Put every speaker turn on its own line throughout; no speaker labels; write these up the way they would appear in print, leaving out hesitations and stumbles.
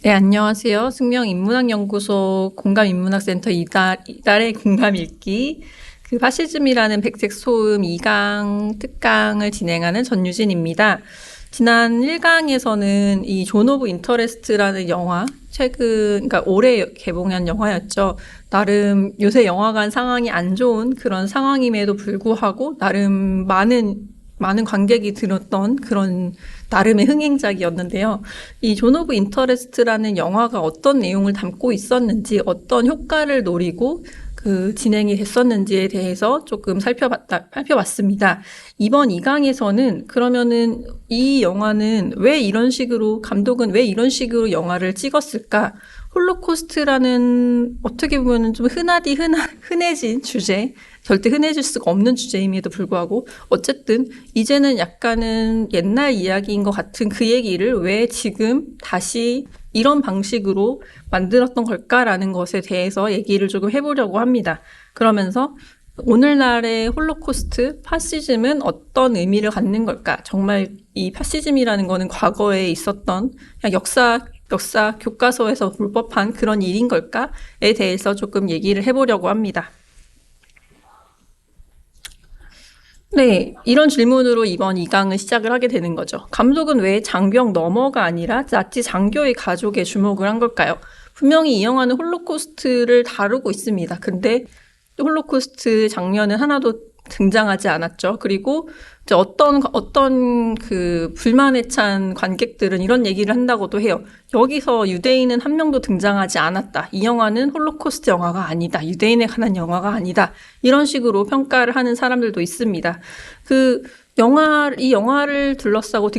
네, 안녕하세요. 숙명인문학연구소 공감인문학센터 이달의 공감 읽기 파시즘이라는 백색 소음 2강 특강을 진행하는 전유진입니다. 지난 1강에서는 이 존 오브 인터레스트라는 영화, 그러니까 올해 개봉한 영화였죠. 나름 요새 영화관 상황이 안 좋은 그런 상황임에도 불구하고 나름 많은 관객이 들었던 그런 나름의 흥행작이었는데요. 이 존 오브 인터레스트라는 영화가 어떤 내용을 담고 있었는지, 어떤 효과를 노리고 진행이 됐었는지에 대해서 조금 살펴봤습니다. 이번 2강에서는 그러면은 이 영화는 감독은 왜 이런 식으로 영화를 찍었을까? 홀로코스트라는 어떻게 보면 좀 흔해진 주제, 절대 흔해질 수가 없는 주제임에도 불구하고 어쨌든 이제는 약간은 옛날 이야기인 것 같은 그 얘기를 왜 지금 다시 이런 방식으로 만들었던 걸까라는 것에 대해서 얘기를 조금 해보려고 합니다. 그러면서 오늘날의 홀로코스트, 파시즘은 어떤 의미를 갖는 걸까? 정말 이 파시즘이라는 거는 과거에 있었던 그냥 역사 교과서에서 볼 법한 그런 일인 걸까에 대해서 조금 얘기를 해보려고 합니다. 네, 이런 질문으로 이번 2강을 시작을 하게 되는 거죠. 감독은 왜 장병 너머가 아니라 나치 장교의 가족에 주목을 한 걸까요? 분명히 이 영화는 홀로코스트를 다루고 있습니다. 근데 홀로코스트 장면은 하나도 등장하지 않았죠. 그리고 이제 어떤 불만에 찬 관객들은 이런 얘기를 한다고도 해요. 여기서 유대인은 한 명도 등장하지 않았다. 이 영화는 홀로코스트 영화가 아니다. 유대인에 관한 영화가 아니다. 이런 식으로 평가를 하는 사람들도 있습니다. 이 영화를 둘러싸고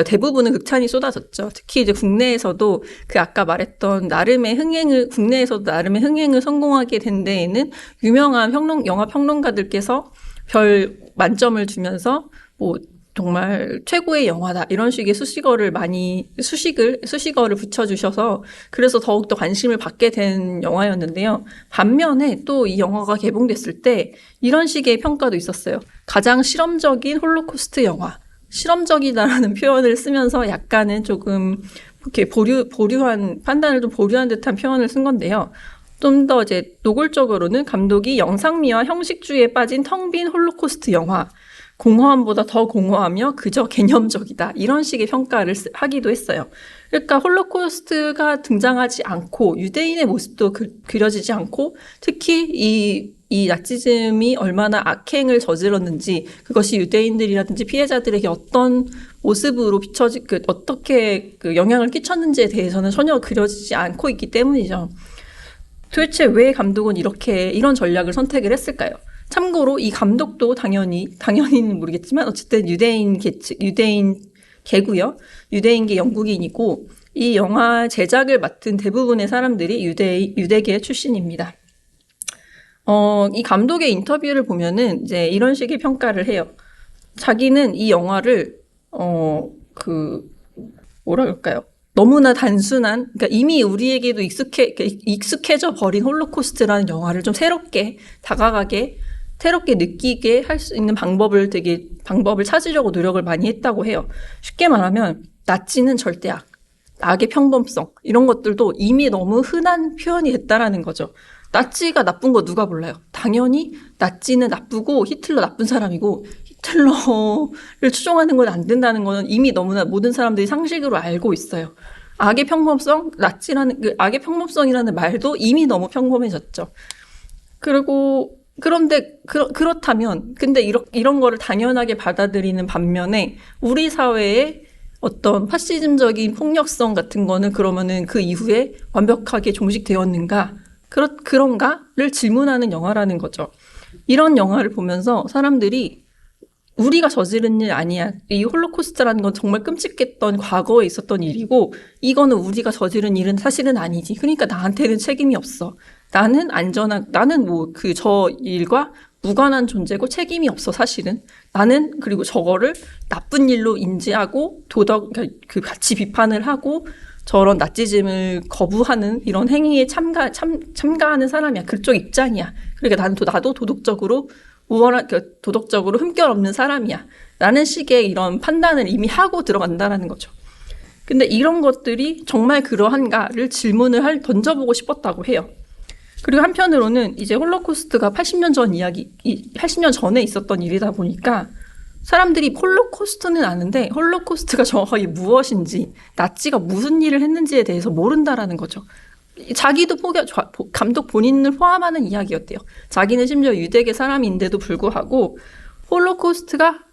대부분은 극찬이 쏟아졌죠. 특히 이제 국내에서도 아까 말했던 국내에서도 나름의 흥행을 성공하게 된 데에는 유명한 영화 평론가들께서 별 만점을 주면서 정말 최고의 영화다 이런 식의 수식어를 붙여주셔서 그래서 더욱더 관심을 받게 된 영화였는데요. 반면에 또 이 영화가 개봉됐을 때 이런 식의 평가도 있었어요. 가장 실험적인 홀로코스트 영화. 실험적이다라는 표현을 쓰면서 약간은 조금 이렇게 판단을 좀 보류한 듯한 표현을 쓴 건데요. 좀 더 이제 노골적으로는 감독이 영상미와 형식주의에 빠진 텅 빈 홀로코스트 영화. 공허함보다 더 공허하며 그저 개념적이다. 이런 식의 평가를 하기도 했어요. 그러니까 홀로코스트가 등장하지 않고 유대인의 모습도 그려지지 않고 특히 이 나치즘이 얼마나 악행을 저질렀는지 그것이 유대인들이라든지 피해자들에게 어떤 모습으로 어떻게 영향을 끼쳤는지에 대해서는 전혀 그려지지 않고 있기 때문이죠. 도대체 왜 감독은 이런 전략을 선택을 했을까요? 참고로 이 감독도 당연히는 모르겠지만 어쨌든 유대인 개고요. 유대인계 영국인이고 이 영화 제작을 맡은 대부분의 사람들이 유대계 출신입니다. 이 감독의 인터뷰를 보면은 이제 이런 식의 평가를 해요. 자기는 이 영화를 뭐라 그럴까요? 너무나 단순한, 그러니까 이미 우리에게도 익숙해져 버린 홀로코스트라는 영화를 좀 새롭게 느끼게 할 수 있는 방법을 찾으려고 노력을 많이 했다고 해요. 쉽게 말하면, 나치는 절대 악의 평범성, 이런 것들도 이미 너무 흔한 표현이 됐다라는 거죠. 나치가 나쁜 거 누가 몰라요? 당연히 나치는 나쁘고 히틀러 나쁜 사람이고 히틀러를 추종하는 건 안 된다는 거는 이미 너무나 모든 사람들이 상식으로 알고 있어요. 악의 평범성이라는 말도 이미 너무 평범해졌죠. 그런데 그렇다면 근데 이런 거를 당연하게 받아들이는 반면에 우리 사회에 어떤 파시즘적인 폭력성 같은 거는 그러면은 그 이후에 완벽하게 종식되었는가? 그런가를 질문하는 영화라는 거죠. 이런 영화를 보면서 사람들이 우리가 저지른 일 아니야. 이 홀로코스트라는 건 정말 끔찍했던 과거에 있었던 일이고 이거는 우리가 저지른 일은 사실은 아니지. 그러니까 나한테는 책임이 없어. 나는 저 일과 무관한 존재고 책임이 없어 사실은. 나는 그리고 저거를 나쁜 일로 인지하고 같이 비판을 하고 저런 나치즘을 거부하는 이런 행위에 참가하는 사람이야. 그쪽 입장이야. 그러니까 나도 도덕적으로 흠결 없는 사람이야. 라는 식의 이런 판단을 이미 하고 들어간다라는 거죠. 근데 이런 것들이 정말 그러한가를 질문을 던져보고 싶었다고 해요. 그리고 한편으로는 이제 홀로코스트가 80년 전 이야기, 80년 전에 있었던 일이다 보니까 사람들이 홀로코스트는 아는데 홀로코스트가 정확하게 무엇인지, 나치가 무슨 일을 했는지에 대해서 모른다라는 거죠. 자기도 감독 본인을 포함하는 이야기였대요. 자기는 심지어 유대계 사람인데도 불구하고 홀로코스트가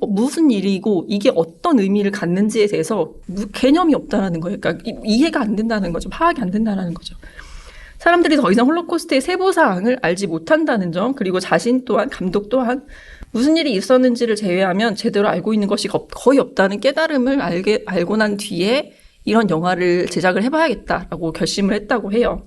무슨 일이고 이게 어떤 의미를 갖는지에 대해서 개념이 없다라는 거예요. 그러니까 이해가 안 된다는 거죠. 파악이 안 된다는 거죠. 사람들이 더 이상 홀로코스트의 세부사항을 알지 못한다는 점, 그리고 자신 또한, 감독 또한 무슨 일이 있었는지를 제외하면 제대로 알고 있는 것이 거의 없다는 깨달음을 알고 난 뒤에 이런 영화를 제작을 해봐야겠다라고 결심을 했다고 해요.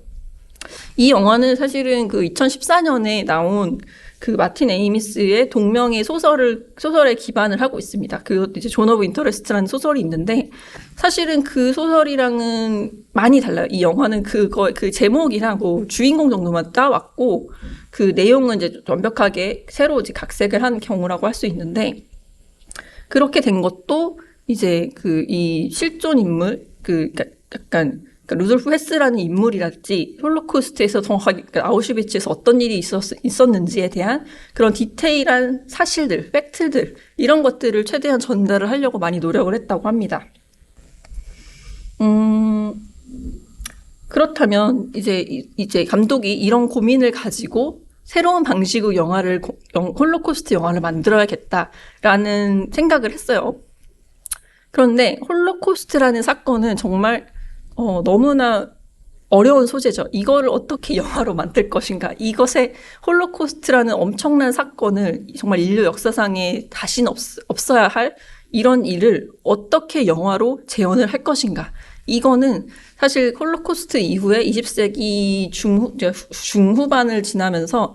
이 영화는 사실은 그 2014년에 나온 그 마틴 에이미스의 동명의 소설에 기반을 하고 있습니다. 그것도 이제 존 오브 인터레스트라는 소설이 있는데, 사실은 그 소설이랑은 많이 달라요. 이 영화는 그 제목이랑 뭐 주인공 정도만 따왔고, 그 내용은 이제 완벽하게 새로 이제 각색을 한 경우라고 할 수 있는데, 그렇게 된 것도 이제 이 실존 인물, 약간, 루돌프 헤스라는 인물이랄지, 홀로코스트에서 정확하게, 아우슈비츠에서 어떤 일이 있었는지에 대한 그런 디테일한 사실들, 팩트들, 이런 것들을 최대한 전달을 하려고 많이 노력을 했다고 합니다. 그렇다면, 이제 감독이 이런 고민을 가지고 새로운 방식의 홀로코스트 영화를 만들어야겠다라는 생각을 했어요. 그런데 홀로코스트라는 사건은 정말 너무나 어려운 소재죠. 이거를 어떻게 영화로 만들 것인가. 이것에 홀로코스트라는 엄청난 사건을 정말 인류 역사상에 다시는 없어야 할 이런 일을 어떻게 영화로 재현을 할 것인가. 이거는 사실 홀로코스트 이후에 20세기 중후반을 지나면서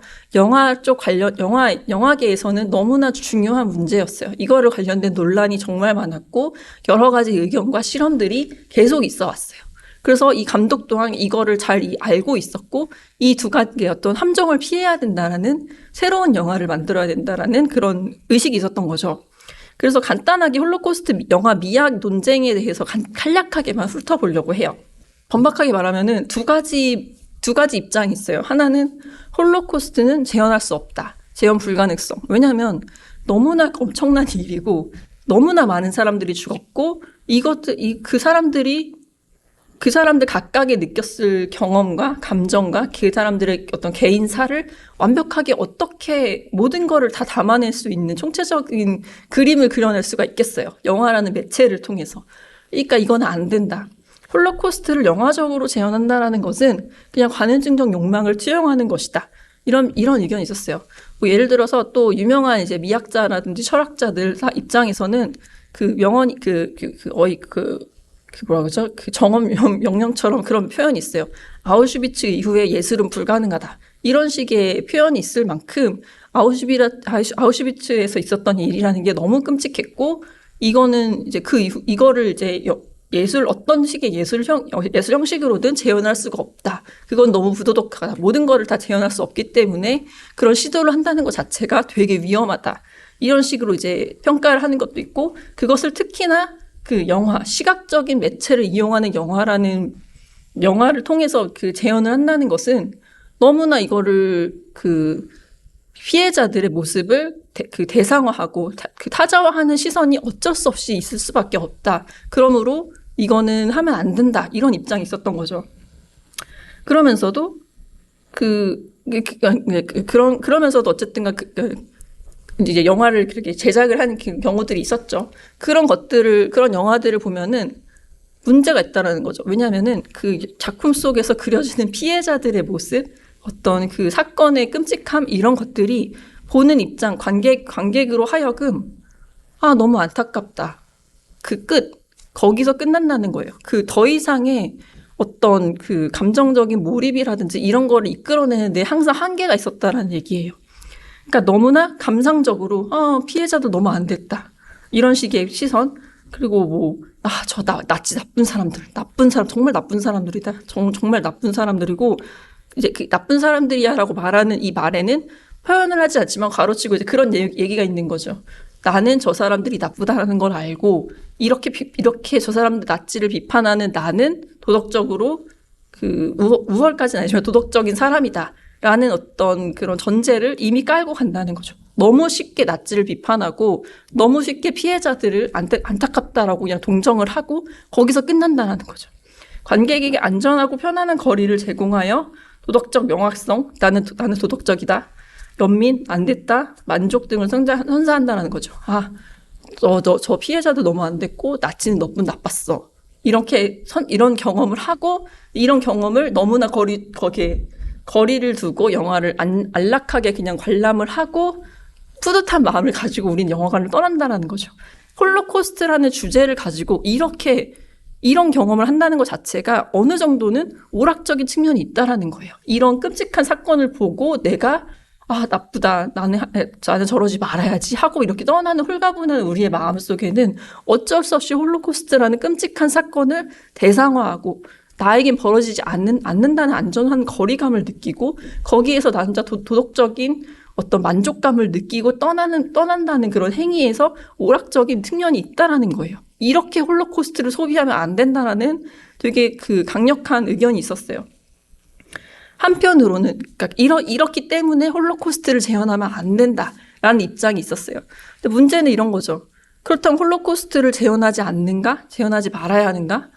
영화계에서는 너무나 중요한 문제였어요. 이거를 관련된 논란이 정말 많았고, 여러 가지 의견과 실험들이 계속 있어 왔어요. 그래서 이 감독 또한 이거를 잘 알고 있었고, 이 두 가지의 어떤 함정을 피해야 된다라는, 새로운 영화를 만들어야 된다라는 그런 의식이 있었던 거죠. 그래서 간단하게 홀로코스트 영화 미학 논쟁에 대해서 간략하게만 훑어보려고 해요. 번박하게 말하면은 두 가지 입장이 있어요. 하나는 홀로코스트는 재현할 수 없다. 재현 불가능성. 왜냐하면 너무나 엄청난 일이고, 너무나 많은 사람들이 죽었고, 그 사람들 각각이 느꼈을 경험과 감정과 그 사람들의 어떤 개인사를 완벽하게 어떻게 모든 거를 다 담아낼 수 있는 총체적인 그림을 그려낼 수가 있겠어요. 영화라는 매체를 통해서. 그러니까 이건 안 된다. 홀로코스트를 영화적으로 재현한다라는 것은 그냥 관현증적 욕망을 투영하는 것이다. 이런 의견이 있었어요. 뭐 예를 들어서 또 유명한 이제 미학자라든지 철학자들 입장에서는 뭐라 그러죠? 그 정엄 명령처럼 그런 표현이 있어요. 아우슈비츠 이후에 예술은 불가능하다. 이런 식의 표현이 있을 만큼 아우슈비츠에서 있었던 일이라는 게 너무 끔찍했고, 이거는 이제 이거를 이제 어떤 식의 예술 형식으로든 재현할 수가 없다. 그건 너무 부도덕하다. 모든 거를 다 재현할 수 없기 때문에 그런 시도를 한다는 것 자체가 되게 위험하다. 이런 식으로 이제 평가를 하는 것도 있고, 그것을 특히나 시각적인 매체를 이용하는 영화를 통해서 재현을 한다는 것은 너무나 이거를 피해자들의 모습을 대상화하고 타자화하는 시선이 어쩔 수 없이 있을 수밖에 없다. 그러므로 이거는 하면 안 된다. 이런 입장이 있었던 거죠. 그러면서도 그러면서도 어쨌든 이제 영화를 그렇게 제작을 하는 경우들이 있었죠. 그런 영화들을 보면은 문제가 있다라는 거죠. 왜냐하면은 그 작품 속에서 그려지는 피해자들의 모습, 어떤 그 사건의 끔찍함, 이런 것들이 보는 입장, 관객으로 하여금, 너무 안타깝다. 거기서 끝난다는 거예요. 더 이상의 어떤 감정적인 몰입이라든지 이런 거를 이끌어내는데 항상 한계가 있었다라는 얘기예요. 그러니까 너무나 감상적으로 피해자도 너무 안 됐다. 이런 식의 시선. 그리고 나치 나쁜 사람, 정말 나쁜 사람들이다. 정말 나쁜 사람들이고, 이제 나쁜 사람들이야라고 말하는 이 말에는 표현을 하지 않지만 가로치고 이제 그런 얘기가 있는 거죠. 나는 저 사람들이 나쁘다는 걸 알고 이렇게 저 사람들 나치를 비판하는 나는 도덕적으로 우월까지는 아니지만 도덕적인 사람이다라는 어떤 그런 전제를 이미 깔고 간다는 거죠. 너무 쉽게 나치를 비판하고 너무 쉽게 피해자들을 안타깝다라고 그냥 동정을 하고 거기서 끝난다는 거죠. 관객에게 안전하고 편안한 거리를 제공하여 도덕적 명확성, 나는 도덕적이다, 연민, 안 됐다, 만족 등을 선사한다는 거죠. 저 피해자도 너무 안 됐고 나치는 너무 나빴어. 이런 경험을 하고 이런 경험을 너무나 거리를 두고 영화를 안락하게 그냥 관람을 하고 뿌듯한 마음을 가지고 우린 영화관을 떠난다는 거죠. 홀로코스트라는 주제를 가지고 이런 경험을 한다는 것 자체가 어느 정도는 오락적인 측면이 있다라는 거예요. 이런 끔찍한 사건을 보고 내가 나쁘다, 나는 저러지 말아야지 하고 이렇게 떠나는 홀가분한 우리의 마음속에는 어쩔 수 없이 홀로코스트라는 끔찍한 사건을 대상화하고 나에겐 벌어지지 않는다는 안전한 거리감을 느끼고 거기에서 나 혼자 도덕적인 어떤 만족감을 느끼고 떠난다는 그런 행위에서 오락적인 측면이 있다라는 거예요. 이렇게 홀로코스트를 소비하면 안 된다라는 되게 강력한 의견이 있었어요. 한편으로는 그러니까 이렇기 때문에 홀로코스트를 재현하면 안 된다라는 입장이 있었어요. 근데 문제는 이런 거죠. 그렇다면 홀로코스트를 재현하지 않는가? 재현하지 말아야 하는가?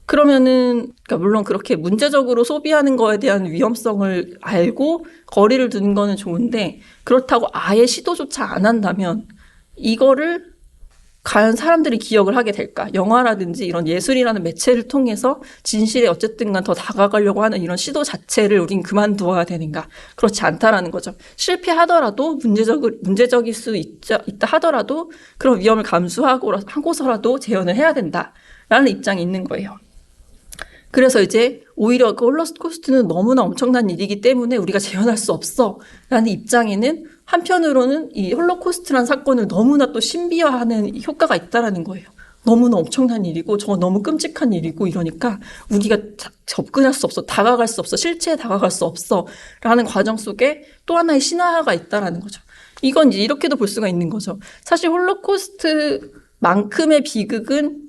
그러면은 그러니까 물론 그렇게 문제적으로 소비하는 거에 대한 위험성을 알고 거리를 두는 거는 좋은데 그렇다고 아예 시도조차 안 한다면 이거를 과연 사람들이 기억을 하게 될까? 영화라든지 이런 예술이라는 매체를 통해서 진실에 어쨌든 간 더 다가가려고 하는 이런 시도 자체를 우린 그만두어야 되는가? 그렇지 않다라는 거죠. 실패하더라도 문제적일 수 있다 하더라도 그런 위험을 감수하고서라도 재현을 해야 된다라는 입장이 있는 거예요. 그래서 이제 오히려 홀로코스트는 너무나 엄청난 일이기 때문에 우리가 재현할 수 없어라는 입장에는 한편으로는 이 홀로코스트란 사건을 너무나 또 신비화하는 효과가 있다라는 거예요. 너무나 엄청난 일이고 저거 너무 끔찍한 일이고 이러니까 우리가 접근할 수 없어, 다가갈 수 없어, 실체에 다가갈 수 없어라는 과정 속에 또 하나의 신화가 있다라는 거죠. 이건 이제 이렇게도 볼 수가 있는 거죠. 사실 홀로코스트만큼의 비극은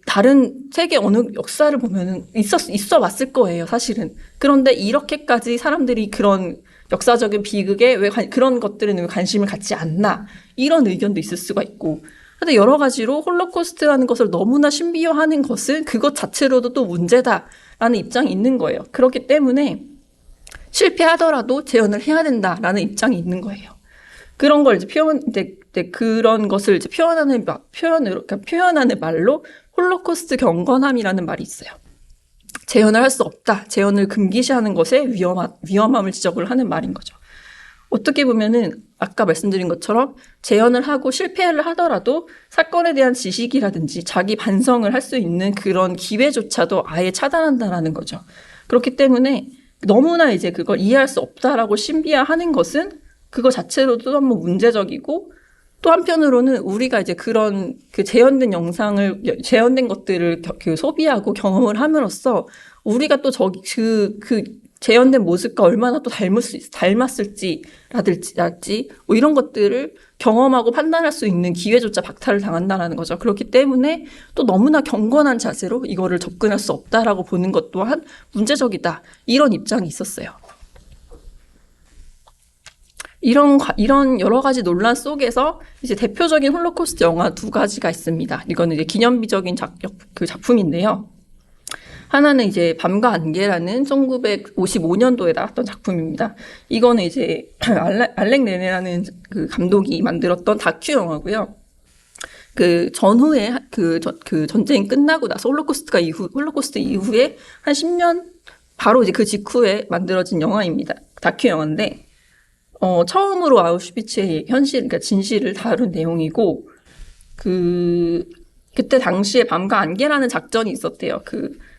다른 세계 어느 역사를 보면은 있어 왔을 거예요, 사실은. 그런데 이렇게까지 사람들이 그런 역사적인 비극에 그런 것들은 왜 관심을 갖지 않나? 이런 의견도 있을 수가 있고. 근데 여러 가지로 홀로코스트라는 것을 너무나 신비화하는 것은 그것 자체로도 또 문제다라는 입장이 있는 거예요. 그렇기 때문에 실패하더라도 재현을 해야 된다라는 입장이 있는 거예요. 그런 걸 이제 그런 것을 이제 표현하는 말로 홀로코스트 경건함이라는 말이 있어요. 재현을 할 수 없다. 재현을 금기시하는 것에 위험함을 지적을 하는 말인 거죠. 어떻게 보면은 아까 말씀드린 것처럼 재현을 하고 실패를 하더라도 사건에 대한 지식이라든지 자기 반성을 할 수 있는 그런 기회조차도 아예 차단한다라는 거죠. 그렇기 때문에 너무나 이제 그걸 이해할 수 없다라고 신비화하는 것은 그거 자체로도 한번 문제적이고 또 한편으로는 우리가 이제 그런 재현된 것들을 소비하고 경험을 함으로써 우리가 또 그 재현된 모습과 얼마나 또 닮았을지라든지 뭐 이런 것들을 경험하고 판단할 수 있는 기회조차 박탈을 당한다는 거죠. 그렇기 때문에 또 너무나 경건한 자세로 이거를 접근할 수 없다라고 보는 것 또한 문제적이다. 이런 입장이 있었어요. 이런 여러 가지 논란 속에서 이제 대표적인 홀로코스트 영화 두 가지가 있습니다. 이거는 이제 기념비적인 작품인데요. 하나는 이제 밤과 안개라는 1955년도에 나왔던 작품입니다. 이거는 이제 알렉 네네라는 그 감독이 만들었던 다큐 영화고요. 그 전후에 전쟁이 끝나고 나서 홀로코스트 이후에 한 10년 바로 이제 그 직후에 만들어진 영화입니다. 다큐 영화인데 처음으로 아우슈비츠의 그러니까 진실을 다룬 내용이고, 그때 당시에 밤과 안개라는 작전이 있었대요.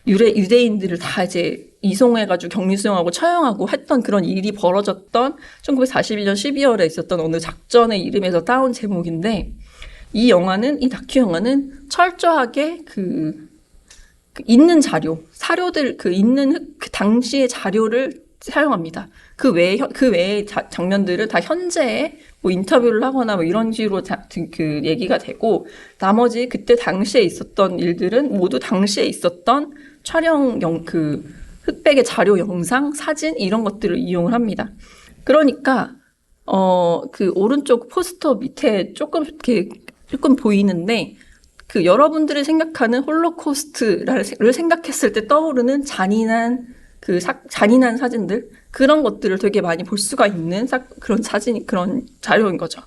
유대인들을 다 이제 이송해가지고 격리수용하고 처형하고 했던 그런 일이 벌어졌던 1941년 12월에 있었던 어느 작전의 이름에서 따온 제목인데, 이 다큐 영화는 철저하게 있는 사료들, 있는 그 당시의 자료를 사용합니다. 그 외의 장면들은 다 현재의 뭐 인터뷰를 하거나 뭐 이런 식으로 그 얘기가 되고, 나머지 그때 당시에 있었던 일들은 모두 당시에 있었던 촬영 그 흑백의 자료, 영상, 사진 이런 것들을 이용을 합니다. 그러니까 그 오른쪽 포스터 밑에 조금 보이는데, 그 여러분들이 생각하는 홀로코스트를 생각했을 때 떠오르는 잔인한 사진들, 그런 것들을 되게 많이 볼 수가 있는 그런 자료인 거죠.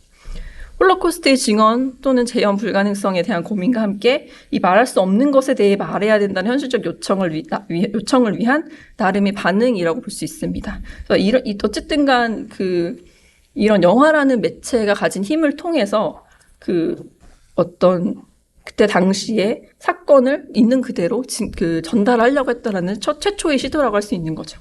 홀로코스트의 증언 또는 재현 불가능성에 대한 고민과 함께 이 말할 수 없는 것에 대해 말해야 된다는 현실적 요청을 위한 나름의 반응이라고 볼 수 있습니다. 그래서 어쨌든 간 이런 영화라는 매체가 가진 힘을 통해서 그때 당시에 사건을 있는 그대로 전달하려고 했다라는 최초의 시도라고 할 수 있는 거죠.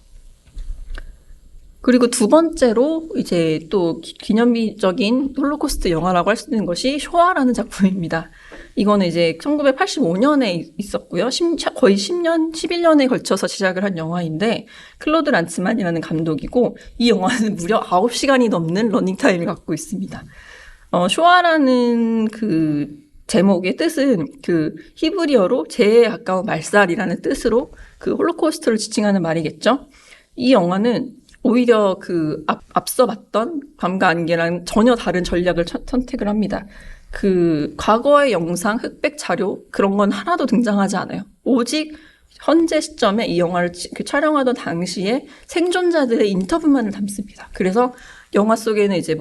그리고 두 번째로 이제 또 기념비적인 홀로코스트 영화라고 할 수 있는 것이 쇼아라는 작품입니다. 이거는 이제 1985년에 있었고요. 거의 11년에 걸쳐서 제작을 한 영화인데, 클로드 란츠만이라는 감독이고, 이 영화는 무려 9시간이 넘는 러닝타임을 갖고 있습니다. 쇼아라는 그 제목의 뜻은 히브리어로 재해에 가까운 말살이라는 뜻으로 그 홀로코스트를 지칭하는 말이겠죠. 이 영화는 오히려 앞서 봤던 밤과 안개랑 전혀 다른 전략을 선택을 합니다. 과거의 영상, 흑백 자료, 그런 건 하나도 등장하지 않아요. 오직 현재 시점에 이 영화를 촬영하던 당시에 생존자들의 인터뷰만을 담습니다. 그래서 영화 속에는 이제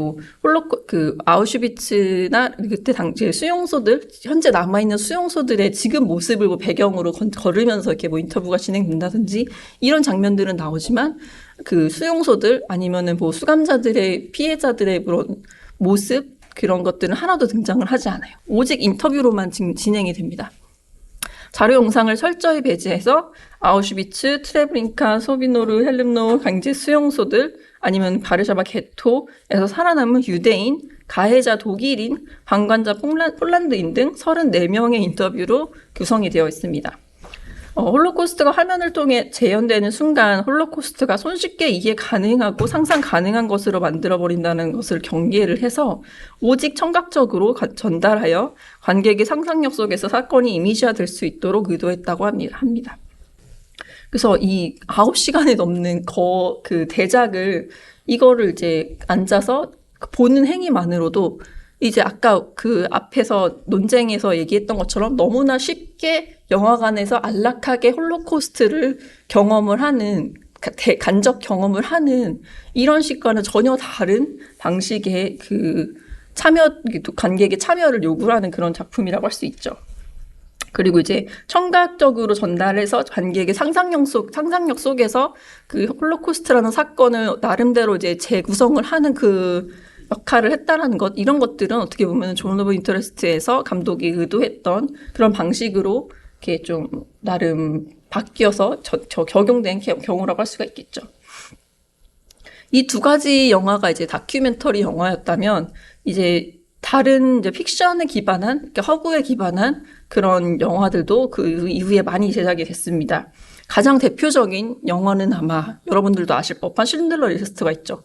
아우슈비츠나 그때 당시에 수용소들, 현재 남아있는 수용소들의 지금 모습을 배경으로 걸으면서 이렇게 인터뷰가 진행된다든지 이런 장면들은 나오지만, 그 수용소들 아니면은 수감자들의, 피해자들의 그런 모습, 그런 것들은 하나도 등장을 하지 않아요. 오직 인터뷰로만 진행이 됩니다. 자료 영상을 철저히 배제해서 아우슈비츠, 트레브링카, 소비노르, 헬름노 강제 수용소들, 아니면 바르샤바 게토에서 살아남은 유대인, 가해자 독일인, 방관자 폴란드인 등 34명의 인터뷰로 구성이 되어 있습니다. 홀로코스트가 화면을 통해 재현되는 순간 홀로코스트가 손쉽게 이해 가능하고 상상 가능한 것으로 만들어버린다는 것을 경계를 해서 오직 청각적으로 전달하여 관객의 상상력 속에서 사건이 이미지화될 수 있도록 의도했다고 합니다. 그래서 이 9시간이 넘는 대작을, 이거를 이제 앉아서 보는 행위만으로도 이제 아까 앞에서 논쟁에서 얘기했던 것처럼 너무나 쉽게 영화관에서 안락하게 홀로코스트를 경험을 하는, 간접 경험을 하는 이런 식과는 전혀 다른 방식의 관객의 참여를 요구하는 그런 작품이라고 할 수 있죠. 그리고 이제 청각적으로 전달해서 관객의 상상력 속에서 홀로코스트라는 사건을 나름대로 이제 재구성을 하는 역할을 했다라는 것, 이런 것들은 어떻게 보면 존 오브 인터레스트에서 감독이 의도했던 그런 방식으로 이렇게 좀 나름 바뀌어서 적용된 경우라고 할 수가 있겠죠. 이 두 가지 영화가 이제 다큐멘터리 영화였다면, 이제 다른 이제 픽션에 기반한, 허구에 기반한 그런 영화들도 그 이후에 많이 제작이 됐습니다. 가장 대표적인 영화는 아마 여러분들도 아실 법한 신들러 리스트가 있죠.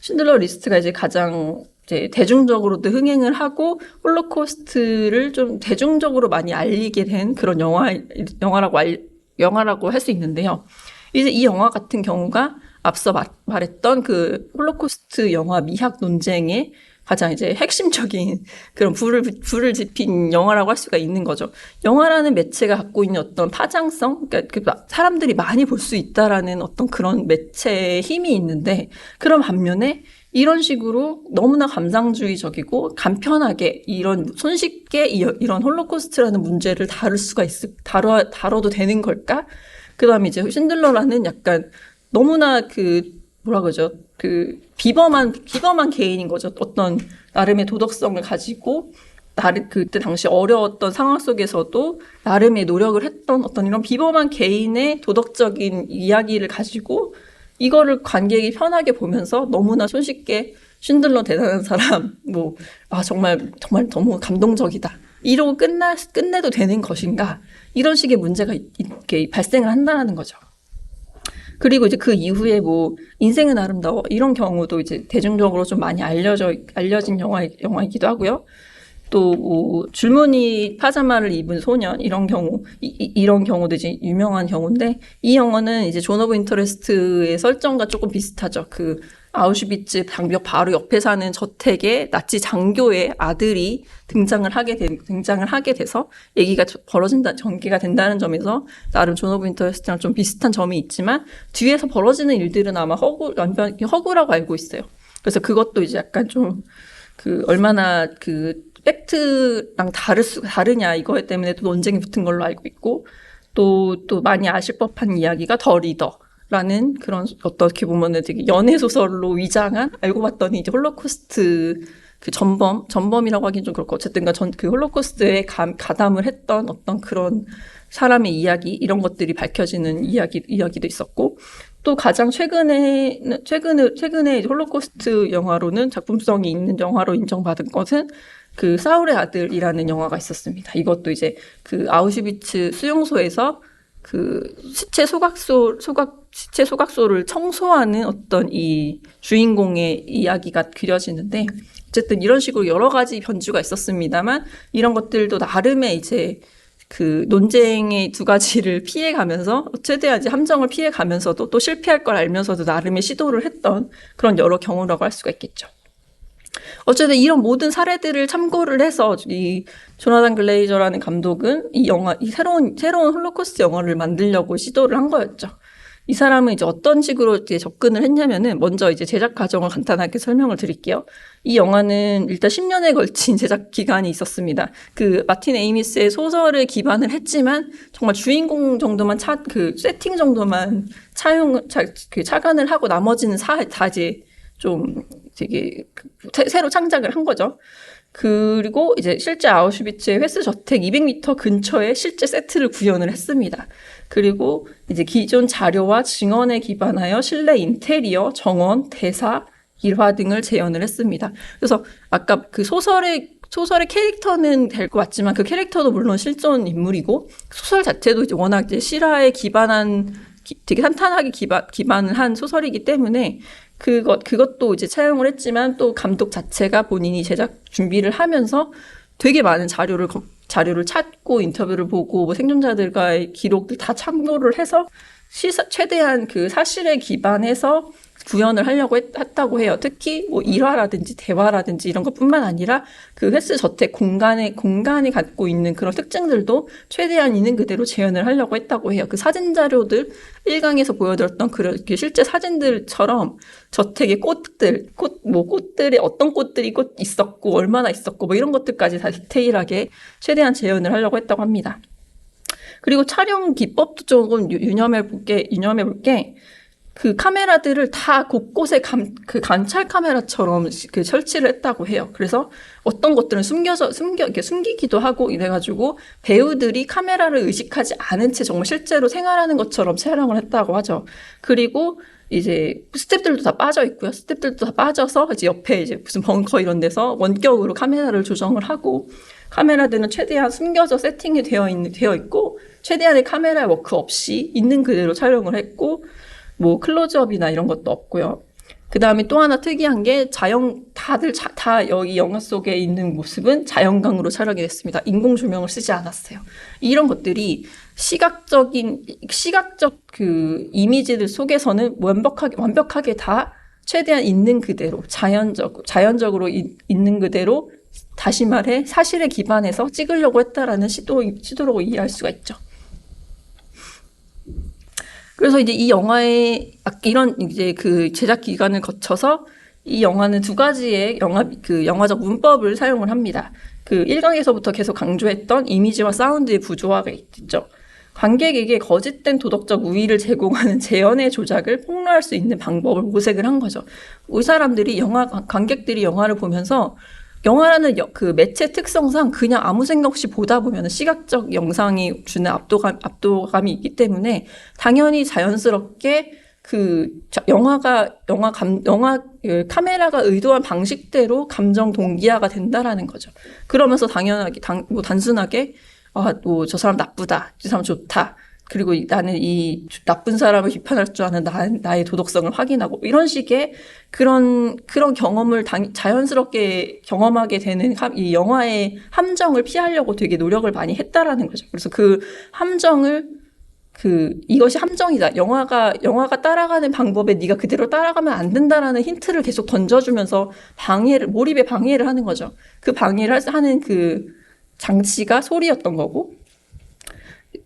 신들러 리스트가 이제 가장 대중적으로도 흥행을 하고 홀로코스트를 좀 대중적으로 많이 알리게 된 그런 영화라고 할 수 있는데요. 이제 이 영화 같은 경우가 앞서 말했던 홀로코스트 영화 미학 논쟁의 가장 이제 핵심적인 그런 불을 지핀 영화라고 할 수가 있는 거죠. 영화라는 매체가 갖고 있는 어떤 파장성, 그러니까 사람들이 많이 볼 수 있다라는 어떤 그런 매체의 힘이 있는데, 그런 반면에 이런 식으로 너무나 감상주의적이고 간편하게 손쉽게 이런 홀로코스트라는 문제를 다뤄도 되는 걸까? 그 다음에 이제 신들러라는 약간 너무나 비범한 개인인 거죠. 어떤 나름의 도덕성을 가지고 그때 당시 어려웠던 상황 속에서도 나름의 노력을 했던 어떤 이런 비범한 개인의 도덕적인 이야기를 가지고 이거를 관객이 편하게 보면서 너무나 손쉽게 신들러 대단한 사람, 정말 너무 감동적이다, 이러고 끝내도 되는 것인가, 이런 식의 문제가 이렇게 발생을 한다는 거죠. 그리고 이제 그 이후에 뭐 인생은 아름다워 이런 경우도 이제 대중적으로 좀 많이 알려진 영화이기도 하고요. 또 뭐 줄무늬 파자마를 입은 소년 이런 경우도 이제 유명한 경우인데, 이 영화는 이제 존 오브 인터레스트의 설정과 조금 비슷하죠. 그 아우슈비츠 장벽 바로 옆에 사는 저택에 나치 장교의 아들이 등장을 하게 돼서 얘기가 전개가 된다는 점에서 나름 존 오브 인터레스트랑 좀 비슷한 점이 있지만, 뒤에서 벌어지는 일들은 아마 허구라고 알고 있어요. 그래서 그것도 이제 약간 좀 얼마나 팩트랑 다르냐 이거 때문에 또 논쟁이 붙은 걸로 알고 있고, 또 많이 아실 법한 이야기가 더 리더라는 그런 어떻게 보면은 되게 연애 소설로 위장한, 알고 봤더니 이제 홀로코스트 전범이라고 하긴 좀 그렇고, 어쨌든 그 홀로코스트에 가담을 했던 어떤 그런 사람의 이야기, 이런 것들이 밝혀지는 이야기도 있었고, 또 가장 최근에 홀로코스트 영화로는 작품성이 있는 영화로 인정받은 것은 그 사울의 아들이라는 영화가 있었습니다. 이것도 이제 그 아우슈비츠 수용소에서 그 시체 소각소를 청소하는 어떤 이 주인공의 이야기가 그려지는데, 어쨌든 이런 식으로 여러 가지 변주가 있었습니다만, 이런 것들도 나름의 이제 그 논쟁의 두 가지를 피해가면서 최대한 이제 함정을 피해가면서도 또 실패할 걸 알면서도 나름의 시도를 했던 그런 여러 경우라고 할 수가 있겠죠. 어쨌든 이런 모든 사례들을 참고를 해서 이 조나단 글레이저라는 감독은 이 새로운 홀로코스트 영화를 만들려고 시도를 한 거였죠. 이 사람은 이제 어떤 식으로 이제 접근을 했냐면은, 먼저 이제 제작 과정을 간단하게 설명을 드릴게요. 이 영화는 일단 10년에 걸친 제작 기간이 있었습니다. 그 마틴 에이미스의 소설을 기반을 했지만 정말 주인공 정도만 세팅 정도만 착안을 하고 나머지는 다 이제 좀 되게 새로 창작을 한 거죠. 그리고 이제 실제 아우슈비츠의 횟수 저택 200m 근처에 실제 세트를 구현을 했습니다. 그리고 이제 기존 자료와 증언에 기반하여 실내 인테리어, 정원, 대사, 일화 등을 재현을 했습니다. 그래서 아까 그 소설의 캐릭터는 될 것 같지만, 그 캐릭터도 물론 실존 인물이고, 소설 자체도 이제 워낙 이제 실화에 기반한 되게 탄탄하게 기반을 한 소설이기 때문에 그것도 이제 차용을 했지만, 또 감독 자체가 본인이 제작 준비를 하면서 되게 많은 자료를 찾고 인터뷰를 보고 뭐 생존자들과의 기록들 다 참고를 해서 최대한 그 사실에 기반해서 구현을 하려고 했다고 해요. 특히 뭐 일화라든지 대화라든지 이런 것뿐만 아니라 그 횟수 저택 공간이 갖고 있는 그런 특징들도 최대한 있는 그대로 재현을 하려고 했다고 해요. 그 사진 자료들 1강에서 보여드렸던 그런 실제 사진들처럼 저택의 꽃들에 어떤 꽃들이 있었고 얼마나 있었고 뭐 이런 것들까지 다 디테일하게 최대한 재현을 하려고 했다고 합니다. 그리고 촬영 기법도 조금 유념해 볼게, 그 카메라들을 다 곳곳에 관찰 카메라처럼 설치를 했다고 해요. 그래서 어떤 것들은 숨기기도 하고 이래가지고 배우들이 카메라를 의식하지 않은 채 정말 실제로 생활하는 것처럼 촬영을 했다고 하죠. 그리고 이제 스태프들도 다 빠져 있고요. 스태프들도 다 빠져서 이제 옆에 이제 무슨 벙커 이런 데서 원격으로 카메라를 조정을 하고, 카메라들은 최대한 숨겨져 세팅이 되어 있고, 최대한의 카메라 워크 없이 있는 그대로 촬영을 했고, 뭐 클로즈업이나 이런 것도 없고요. 그 다음에 또 하나 특이한 게 다들 여기 영화 속에 있는 모습은 자연광으로 촬영이 됐습니다. 인공 조명을 쓰지 않았어요. 이런 것들이 시각적 그 이미지들 속에서는 완벽하게 다 최대한 있는 그대로 자연적으로 있는 그대로, 다시 말해 사실에 기반해서 찍으려고 했다라는 시도로 이해할 수가 있죠. 그래서 이제 이 영화의 이런 이제 그 제작 기간을 거쳐서 이 영화는 두 가지의 영화적 문법을 사용을 합니다. 그 1강에서부터 계속 강조했던 이미지와 사운드의 부조화가 있죠. 관객에게 거짓된 도덕적 우위를 제공하는 재현의 조작을 폭로할 수 있는 방법을 모색을 한 거죠. 관객들이 영화를 보면서, 영화라는 그 매체 특성상 그냥 아무 생각 없이 보다 보면 시각적 영상이 주는 압도감이 있기 때문에 당연히 자연스럽게 그 카메라가 의도한 방식대로 감정 동기화가 된다라는 거죠. 그러면서 단순하게 저 사람 나쁘다, 저 사람 좋다, 그리고 나는 이 나쁜 사람을 비판할 줄 아는 나의 도덕성을 확인하고 이런 식의 그런 경험을 자연스럽게 경험하게 되는 이 영화의 함정을 피하려고 되게 노력을 많이 했다라는 거죠. 그래서 그 함정을 이것이 함정이다. 영화가 따라가는 방법에 네가 그대로 따라가면 안 된다라는 힌트를 계속 던져주면서 몰입에 방해를 하는 거죠. 그 방해를 하는 그 장치가 소리였던 거고,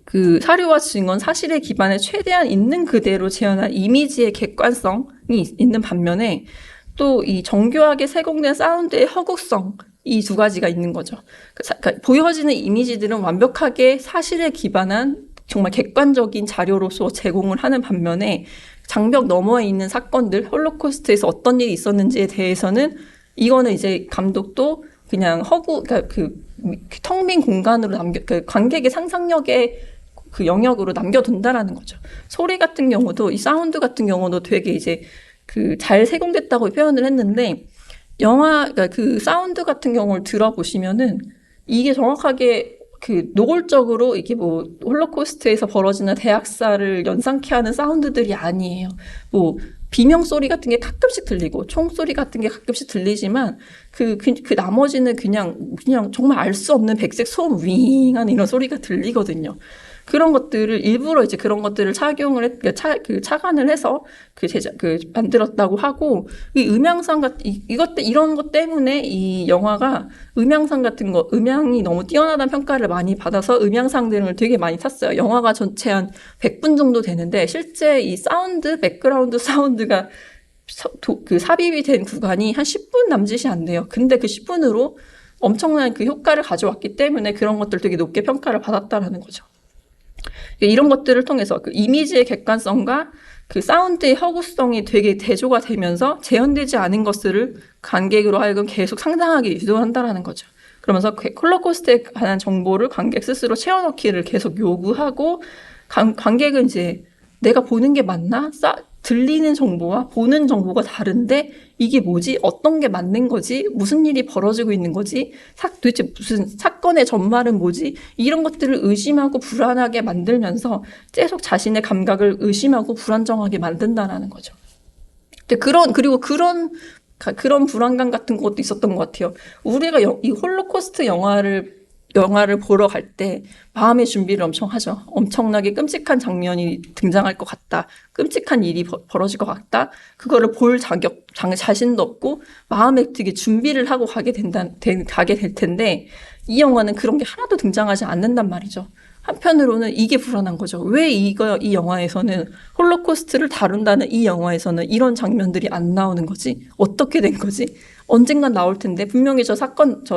그 사료와 증언, 사실에 기반해 최대한 있는 그대로 재현한 이미지의 객관성이 있는 반면에 또 이 정교하게 세공된 사운드의 허구성, 이 두 가지가 있는 거죠. 그러니까 보여지는 이미지들은 완벽하게 사실에 기반한 정말 객관적인 자료로서 제공을 하는 반면에 장벽 너머에 있는 사건들, 홀로코스트에서 어떤 일이 있었는지에 대해서는 이거는 이제 감독도 그냥 그러니까 텅 빈 공간으로 관객의 상상력의 그 영역으로 남겨둔다라는 거죠. 소리 같은 경우도, 이 사운드 같은 경우도 되게 이제 잘 세공됐다고 표현을 했는데, 그러니까 그 사운드 같은 경우를 들어보시면은 이게 정확하게 노골적으로 이게 뭐 홀로코스트에서 벌어지는 대학살을 연상케 하는 사운드들이 아니에요. 뭐 비명 소리 같은 게 가끔씩 들리고 총소리 같은 게 가끔씩 들리지만 그 나머지는 그냥 정말 알 수 없는 백색 소음 윙 하는 이런 소리가 들리거든요. 그런 것들을 일부러 이제 그런 것들을 착안을 해서 만들었다고 하고, 이 음향상 이런 것 때문에 이 영화가 음향상 같은 거, 음향이 너무 뛰어나다는 평가를 많이 받아서 음향상들을 되게 많이 탔어요. 영화가 전체 한 100분 정도 되는데 실제 이 백그라운드 사운드가 삽입이 된 구간이 한 10분 남짓이 안 돼요. 근데 그 10분으로 엄청난 그 효과를 가져왔기 때문에 그런 것들 되게 높게 평가를 받았다라는 거죠. 이런 것들을 통해서 그 이미지의 객관성과 그 사운드의 허구성이 되게 대조가 되면서 재현되지 않은 것들을 관객으로 하여금 계속 상상하게 유도한다라는 거죠. 그러면서 홀로코스트에 관한 정보를 관객 스스로 채워넣기를 계속 요구하고, 관객은 이제 내가 보는 게 맞나? 들리는 정보와 보는 정보가 다른데 이게 뭐지? 어떤 게 맞는 거지? 무슨 일이 벌어지고 있는 거지? 도대체 무슨 사건의 전말은 뭐지? 이런 것들을 의심하고 불안하게 만들면서 계속 자신의 감각을 의심하고 불안정하게 만든다라는 거죠. 그리고 그런 불안감 같은 것도 있었던 것 같아요. 우리가 이 홀로코스트 영화를 보러 갈 때 마음의 준비를 엄청 하죠. 엄청나게 끔찍한 장면이 등장할 것 같다. 끔찍한 일이 벌어질 것 같다. 그거를 볼 자신도 없고 마음에 되게 준비를 하고 가게 될 텐데, 이 영화는 그런 게 하나도 등장하지 않는단 말이죠. 한편으로는 이게 불안한 거죠. 왜 이 영화에서는 홀로코스트를 다룬다는 이 영화에서는 이런 장면들이 안 나오는 거지? 어떻게 된 거지? 언젠간 나올 텐데 분명히 저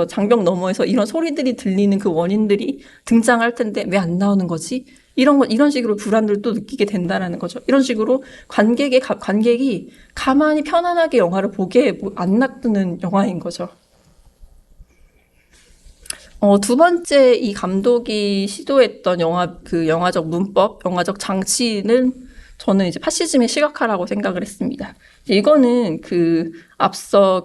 장벽 너머에서 이런 소리들이 들리는 그 원인들이 등장할 텐데 왜 안 나오는 거지? 이런 식으로 불안들도 느끼게 된다라는 거죠. 이런 식으로 관객이 가만히 편안하게 영화를 보게 안 놔두는 영화인 거죠. 두 번째 이 감독이 시도했던 영화적 문법, 영화적 장치는 저는 이제 파시즘의 시각화라고 생각을 했습니다. 이거는 앞서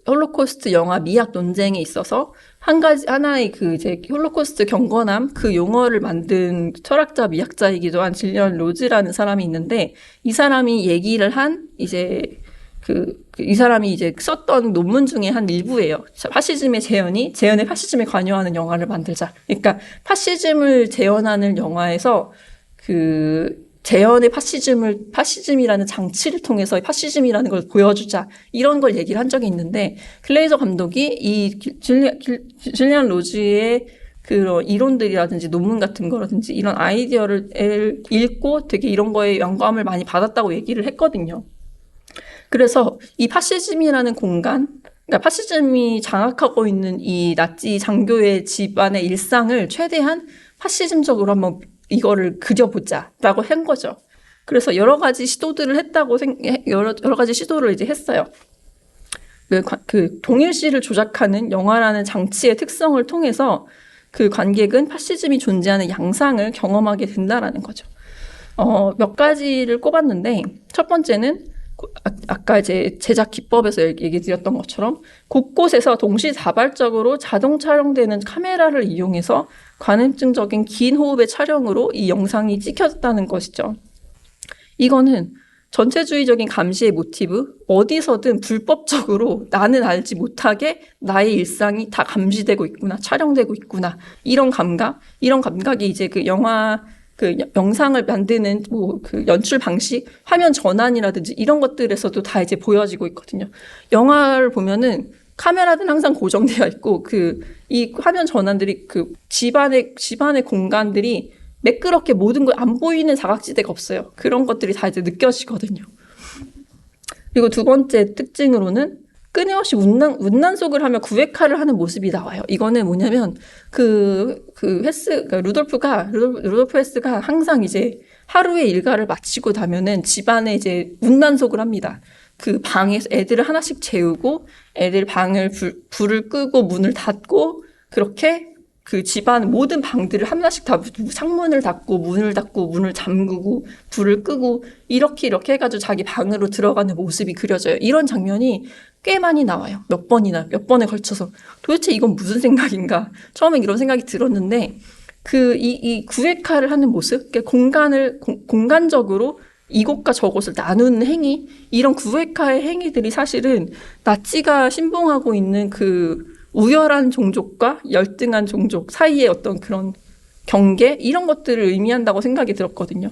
홀로코스트 영화 미학 논쟁에 있어서 하나의 이제 홀로코스트 경건함 용어를 만든 철학자 미학자이기도 한 질리언 로즈라는 사람이 있는데, 이 사람이 얘기를 한 이 사람이 이제 썼던 논문 중에 한 일부예요. 파시즘의 재현에 파시즘에 관여하는 영화를 만들자. 그러니까 파시즘을 재현하는 영화에서 재현의 파시즘이라는 장치를 통해서 파시즘이라는 걸 보여주자. 이런 걸 얘기를 한 적이 있는데, 글레이저 감독이 이 줄리안 로즈의 그런 이론들이라든지 논문 같은 거라든지 이런 아이디어를 읽고 되게 이런 거에 영감을 많이 받았다고 얘기를 했거든요. 그래서 이 파시즘이라는 공간, 그러니까 파시즘이 장악하고 있는 이 나치 장교의 집안의 일상을 최대한 파시즘적으로 한번 이거를 그려보자라고 한 거죠. 그래서 여러 가지 시도를 이제 했어요. 동일시를 조작하는 영화라는 장치의 특성을 통해서 관객은 파시즘이 존재하는 양상을 경험하게 된다라는 거죠. 몇 가지를 꼽았는데, 첫 번째는 아까 이제 제작 기법에서 얘기 드렸던 것처럼 곳곳에서 동시다발적으로 자동 촬영되는 카메라를 이용해서 관음증적인 긴 호흡의 촬영으로 이 영상이 찍혔다는 것이죠. 이거는 전체주의적인 감시의 모티브, 어디서든 불법적으로 나는 알지 못하게 나의 일상이 다 감시되고 있구나, 촬영되고 있구나, 이런 감각이 이제 그 영화, 그 영상을 만드는 그 연출 방식, 화면 전환이라든지 이런 것들에서도 다 이제 보여지고 있거든요. 영화를 보면은 카메라는 항상 고정되어 있고 이 화면 전환들이 집안의 공간들이 매끄럽게 모든 걸 안 보이는 사각지대가 없어요. 그런 것들이 다 이제 느껴지거든요. 그리고 두 번째 특징으로는 끊임없이 운난속을 하며 구획화를 하는 모습이 나와요. 이거는 뭐냐면 루돌프 헤스가 항상 이제 하루의 일과를 마치고 나면은 집안에 이제 운난속을 합니다. 그 방에서 애들을 하나씩 재우고 애들 방을 불을 끄고 문을 닫고 그렇게 그 집안 모든 방들을 하나씩 다 창문을 닫고 문을 닫고 문을 잠그고 불을 끄고 이렇게 해가지고 자기 방으로 들어가는 모습이 그려져요. 이런 장면이 꽤 많이 나와요. 몇 번에 걸쳐서. 도대체 이건 무슨 생각인가? 처음엔 이런 생각이 들었는데 이 구획화를 하는 모습, 공간적으로 이곳과 저곳을 나누는 행위, 이런 구획화의 행위들이 사실은 나치가 신봉하고 있는 우열한 종족과 열등한 종족 사이의 어떤 그런 경계, 이런 것들을 의미한다고 생각이 들었거든요.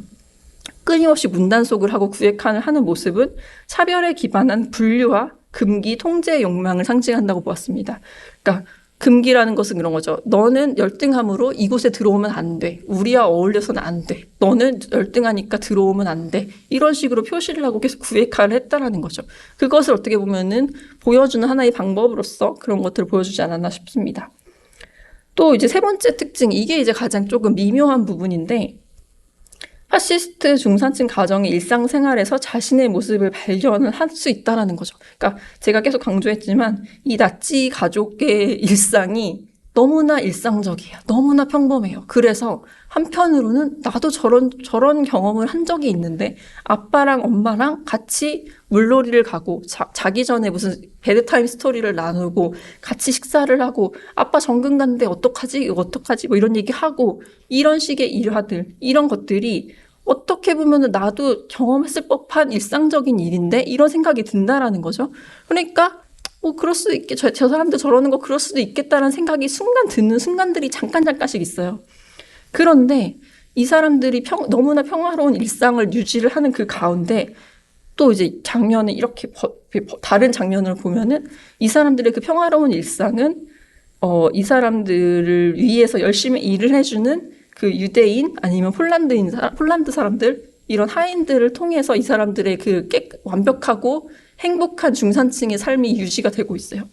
끊임없이 문단속을 하고 구획화를 하는 모습은 차별에 기반한 분류와 금기, 통제의 욕망을 상징한다고 보았습니다. 그러니까 금기라는 것은 그런 거죠. 너는 열등함으로 이곳에 들어오면 안 돼. 우리와 어울려서는 안 돼. 너는 열등하니까 들어오면 안 돼. 이런 식으로 표시를 하고 계속 구획화를 했다라는 거죠. 그것을 어떻게 보면은 보여주는 하나의 방법으로서 그런 것들을 보여주지 않았나 싶습니다. 또 이제 세 번째 특징, 이게 이제 가장 조금 미묘한 부분인데, 파시스트 중산층 가정의 일상생활에서 자신의 모습을 발견을 할 수 있다라는 거죠. 그러니까 제가 계속 강조했지만 이 나치 가족의 일상이 너무나 일상적이에요. 너무나 평범해요. 그래서 한편으로는 나도 저런 경험을 한 적이 있는데 아빠랑 엄마랑 같이 물놀이를 가고 자기 전에 무슨 베드타임 스토리를 나누고 같이 식사를 하고 아빠 정근 간대 어떡하지? 이거 어떡하지? 뭐 이런 얘기하고 이런 식의 일화들, 이런 것들이 어떻게 보면 나도 경험했을 법한 일상적인 일인데 이런 생각이 든다라는 거죠. 그러니까 그럴 수도 있겠, 저 사람들 저러는 거 그럴 수도 있겠다라는 생각이 순간 드는 순간들이 잠깐씩 있어요. 그런데 이 사람들이 너무나 평화로운 일상을 유지를 하는 그 가운데 또 이제 장면을 이렇게 다른 장면을 보면은 이 사람들의 그 평화로운 일상은 이 사람들을 위해서 열심히 일을 해주는 그 유대인 아니면 폴란드 사람들, 이런 하인들을 통해서 이 사람들의 완벽하고 행복한 중산층의 삶이 유지가 되고 있어요.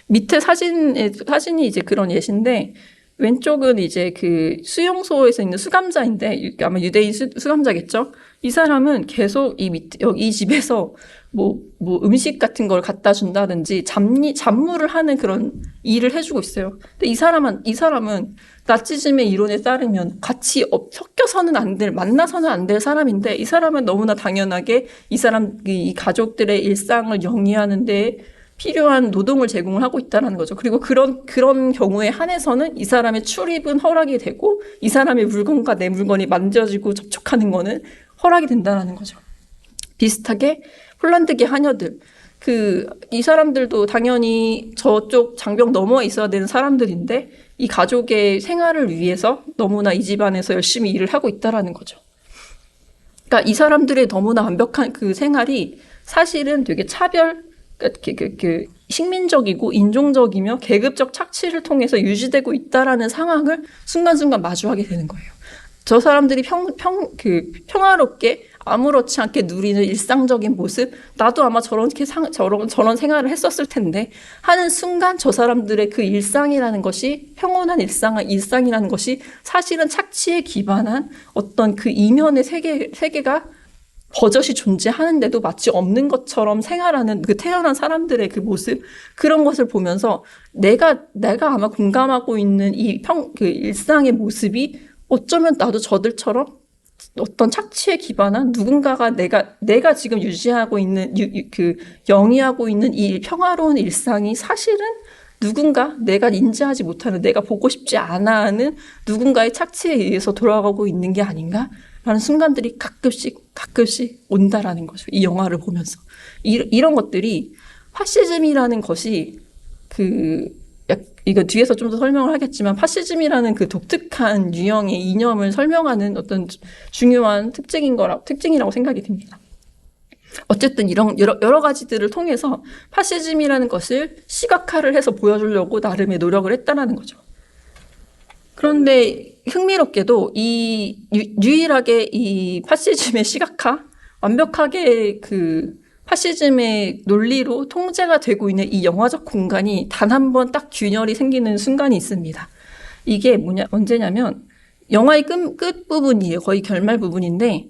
밑에 사진이 이제 그런 예시인데, 왼쪽은 이제 그 수용소에서 있는 수감자인데, 아마 유대인 수감자겠죠? 이 사람은 계속 이 집에서 뭐 음식 같은 걸 갖다 준다든지 잡무를 하는 그런 일을 해주고 있어요. 근데 이 사람은 나치즘의 이론에 따르면 같이 섞여서는 안 될, 만나서는 안 될 사람인데, 이 사람은 너무나 당연하게 이 가족들의 일상을 영위하는데 필요한 노동을 제공을 하고 있다는 거죠. 그리고 그런 경우에 한해서는 이 사람의 출입은 허락이 되고, 이 사람의 물건과 내 물건이 만져지고 접촉하는 거는 허락이 된다는 거죠. 비슷하게 폴란드계 하녀들, 이 사람들도 당연히 저쪽 장벽 너머에 있어야 되는 사람들인데, 이 가족의 생활을 위해서 너무나 이 집안에서 열심히 일을 하고 있다라는 거죠. 그러니까 이 사람들의 너무나 완벽한 그 생활이 사실은 되게 식민적이고 인종적이며 계급적 착취를 통해서 유지되고 있다라는 상황을 순간순간 마주하게 되는 거예요. 저 사람들이 평화롭게 아무렇지 않게 누리는 일상적인 모습, 나도 아마 저런 생활을 했었을 텐데 하는 순간 저 사람들의 그 일상이라는 것이, 평온한 일상이라는 것이 사실은 착취에 기반한 어떤 그 이면의 세계가 버젓이 존재하는데도 마치 없는 것처럼 생활하는 그 태어난 사람들의 그 모습, 그런 것을 보면서 내가 아마 공감하고 있는 그 일상의 모습이 어쩌면 나도 저들처럼 어떤 착취에 기반한 누군가가 내가 지금 유지하고 있는, 영위하고 있는 이 평화로운 일상이 사실은 누군가 내가 인지하지 못하는, 내가 보고 싶지 않아 하는 누군가의 착취에 의해서 돌아가고 있는 게 아닌가? 라는 순간들이 가끔씩 온다라는 거죠. 이 영화를 보면서. 이런 것들이 파시즘이라는 것이 이거 뒤에서 좀 더 설명을 하겠지만 파시즘이라는 그 독특한 유형의 이념을 설명하는 어떤 중요한 특징이라고 생각이 듭니다. 어쨌든 이런 여러 가지들을 통해서 파시즘이라는 것을 시각화를 해서 보여주려고 나름의 노력을 했다는 거죠. 그런데 흥미롭게도 유일하게 이 파시즘의 시각화, 완벽하게 파시즘의 논리로 통제가 되고 있는 이 영화적 공간이 단 한 번 딱 균열이 생기는 순간이 있습니다. 이게 언제냐면 영화의 끝 부분이에요. 거의 결말 부분인데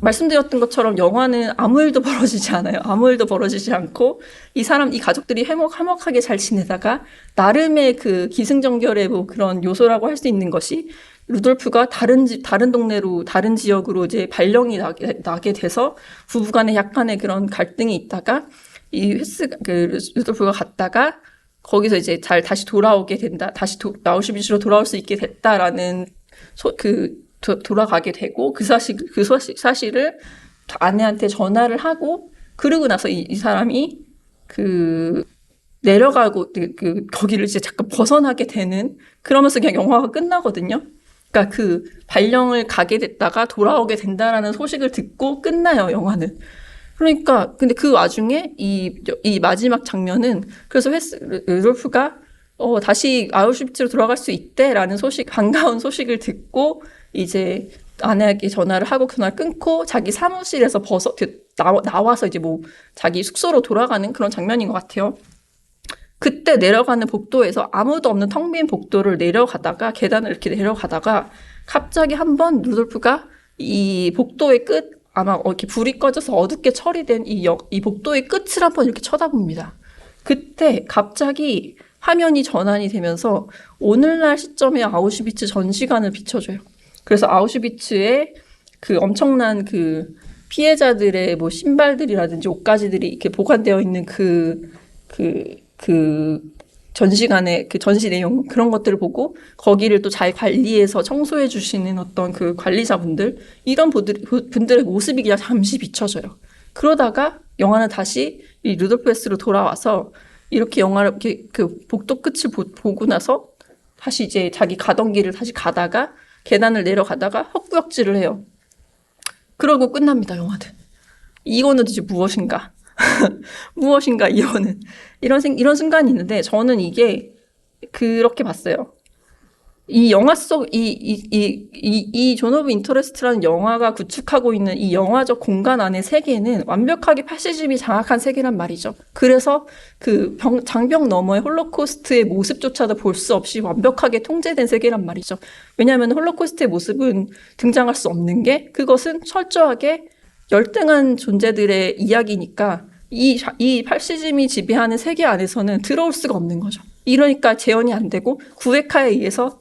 말씀드렸던 것처럼 영화는 아무 일도 벌어지지 않아요. 아무 일도 벌어지지 않고 이 가족들이 화목하게 잘 지내다가 나름의 기승전결의 그런 요소라고 할 수 있는 것이 루돌프가 다른 동네로, 다른 지역으로 이제 발령이 나게 돼서 부부간에 약간의 그런 갈등이 있다가 루돌프가 갔다가 거기서 이제 다시 돌아오게 된다. 다시 아우슈비츠로 돌아올 수 있게 됐다라는 돌아가게 되고 그 사실을 아내한테 전화를 하고 그러고 나서 이 사람이 내려가고 거기를 이제 잠깐 벗어나게 되는 그러면서 그냥 영화가 끝나거든요. 그러니까 발령을 가게 됐다가 돌아오게 된다라는 소식을 듣고 끝나요, 영화는. 그러니까 근데 그 와중에 이 마지막 장면은 그래서 루돌프가 다시 아우슈비츠로 돌아갈 수 있대라는 반가운 소식을 듣고 이제 아내에게 전화를 하고 전화를 끊고 자기 사무실에서 나와서 이제 자기 숙소로 돌아가는 그런 장면인 것 같아요. 그때 내려가는 복도에서 아무도 없는 텅 빈 복도를 계단을 이렇게 내려가다가 갑자기 한번 루돌프가 이 복도의 아마 이렇게 불이 꺼져서 어둡게 처리된 이 복도의 끝을 한번 이렇게 쳐다봅니다. 그때 갑자기 화면이 전환이 되면서 오늘날 시점의 아우슈비츠 전시관을 비춰줘요. 그래서 아우슈비츠의 엄청난 피해자들의 신발들이라든지 옷가지들이 이렇게 보관되어 있는 전시관의 전시 내용, 그런 것들을 보고 거기를 또 잘 관리해서 청소해 주시는 어떤 관리자분들, 이런 분들의 모습이 그냥 잠시 비춰져요. 그러다가 영화는 다시 이 루돌프 헤스로 돌아와서 이렇게 영화를 복도 끝을 보고 나서 다시 이제 자기 가던 길을 다시 가다가 계단을 내려가다가 헛구역질을 해요. 그러고 끝납니다, 영화는. 이거는 도대체 무엇인가? 무엇인가, 이거는. 이런 순간이 있는데, 저는 이게 그렇게 봤어요. 이 영화 이 존 오브 인터레스트라는 영화가 구축하고 있는 이 영화적 공간 안의 세계는 완벽하게 파시즘이 장악한 세계란 말이죠. 그래서 장벽 너머의 홀로코스트의 모습조차도 볼 수 없이 완벽하게 통제된 세계란 말이죠. 왜냐하면 홀로코스트의 모습은 등장할 수 없는 게 그것은 철저하게 열등한 존재들의 이야기니까 이 파시즘이 지배하는 세계 안에서는 들어올 수가 없는 거죠. 이러니까 재현이 안 되고 구에카에 의해서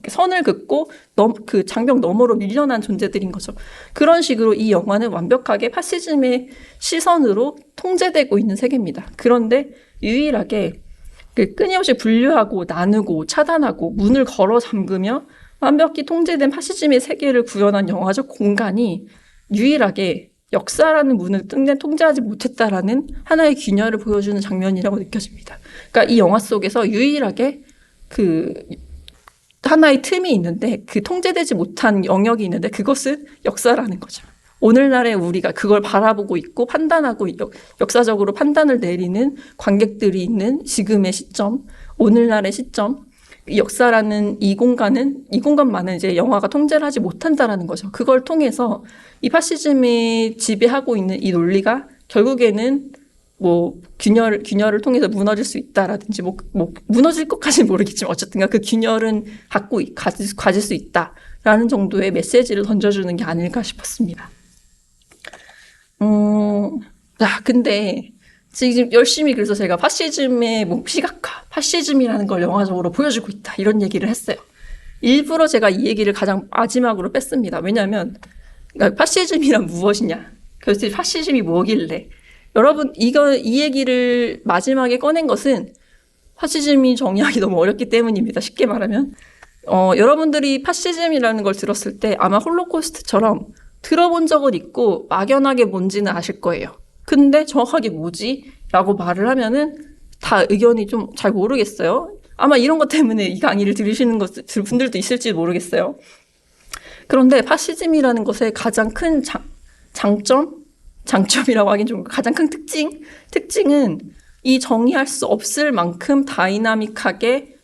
선을 긋고 장벽 너머로 밀려난 존재들인 거죠. 그런 식으로 이 영화는 완벽하게 파시즘의 시선으로 통제되고 있는 세계입니다. 그런데 유일하게 끊임없이 분류하고 나누고 차단하고 문을 걸어 잠그며 완벽히 통제된 파시즘의 세계를 구현한 영화적 공간이 유일하게 역사라는 문을 통제하지 못했다라는 하나의 균열을 보여주는 장면이라고 느껴집니다. 그러니까 이 영화 속에서 유일하게 하나의 틈이 있는데 통제되지 못한 영역이 있는데 그것은 역사라는 거죠. 오늘날의 우리가 그걸 바라보고 있고 판단하고 역사적으로 판단을 내리는 관객들이 있는 지금의 시점, 오늘날의 시점, 역사라는 이 공간만은 이제 영화가 통제를 하지 못한다라는 거죠. 그걸 통해서 이 파시즘이 지배하고 있는 이 논리가 결국에는 균열을 통해서 무너질 수 있다라든지 무너질 것까지는 모르겠지만 어쨌든 그 균열은 가질 수 있다라는 정도의 메시지를 던져주는 게 아닐까 싶었습니다. 근데 지금 열심히 그래서 제가 파시즘의 시각화, 파시즘이라는 걸 영화적으로 보여주고 있다 이런 얘기를 했어요. 일부러 제가 이 얘기를 가장 마지막으로 뺐습니다. 왜냐하면 그러니까 파시즘이란 무엇이냐? 그래서 파시즘이 뭐길래? 여러분 이 얘기를 마지막에 꺼낸 것은 파시즘이 정의하기 너무 어렵기 때문입니다. 쉽게 말하면 여러분들이 파시즘이라는 걸 들었을 때 아마 홀로코스트처럼 들어본 적은 있고 막연하게 뭔지는 아실 거예요. 근데 정확하게 뭐지? 라고 말을 하면은 다 의견이 좀 잘 모르겠어요. 아마 이런 것 때문에 이 강의를 들으시는 분들도 있을지 모르겠어요. 그런데 파시즘이라는 것의 가장 큰 장점이라고 하긴 좀 가장 큰 특징은 이 정의할 수 없을 만큼 다이나믹하게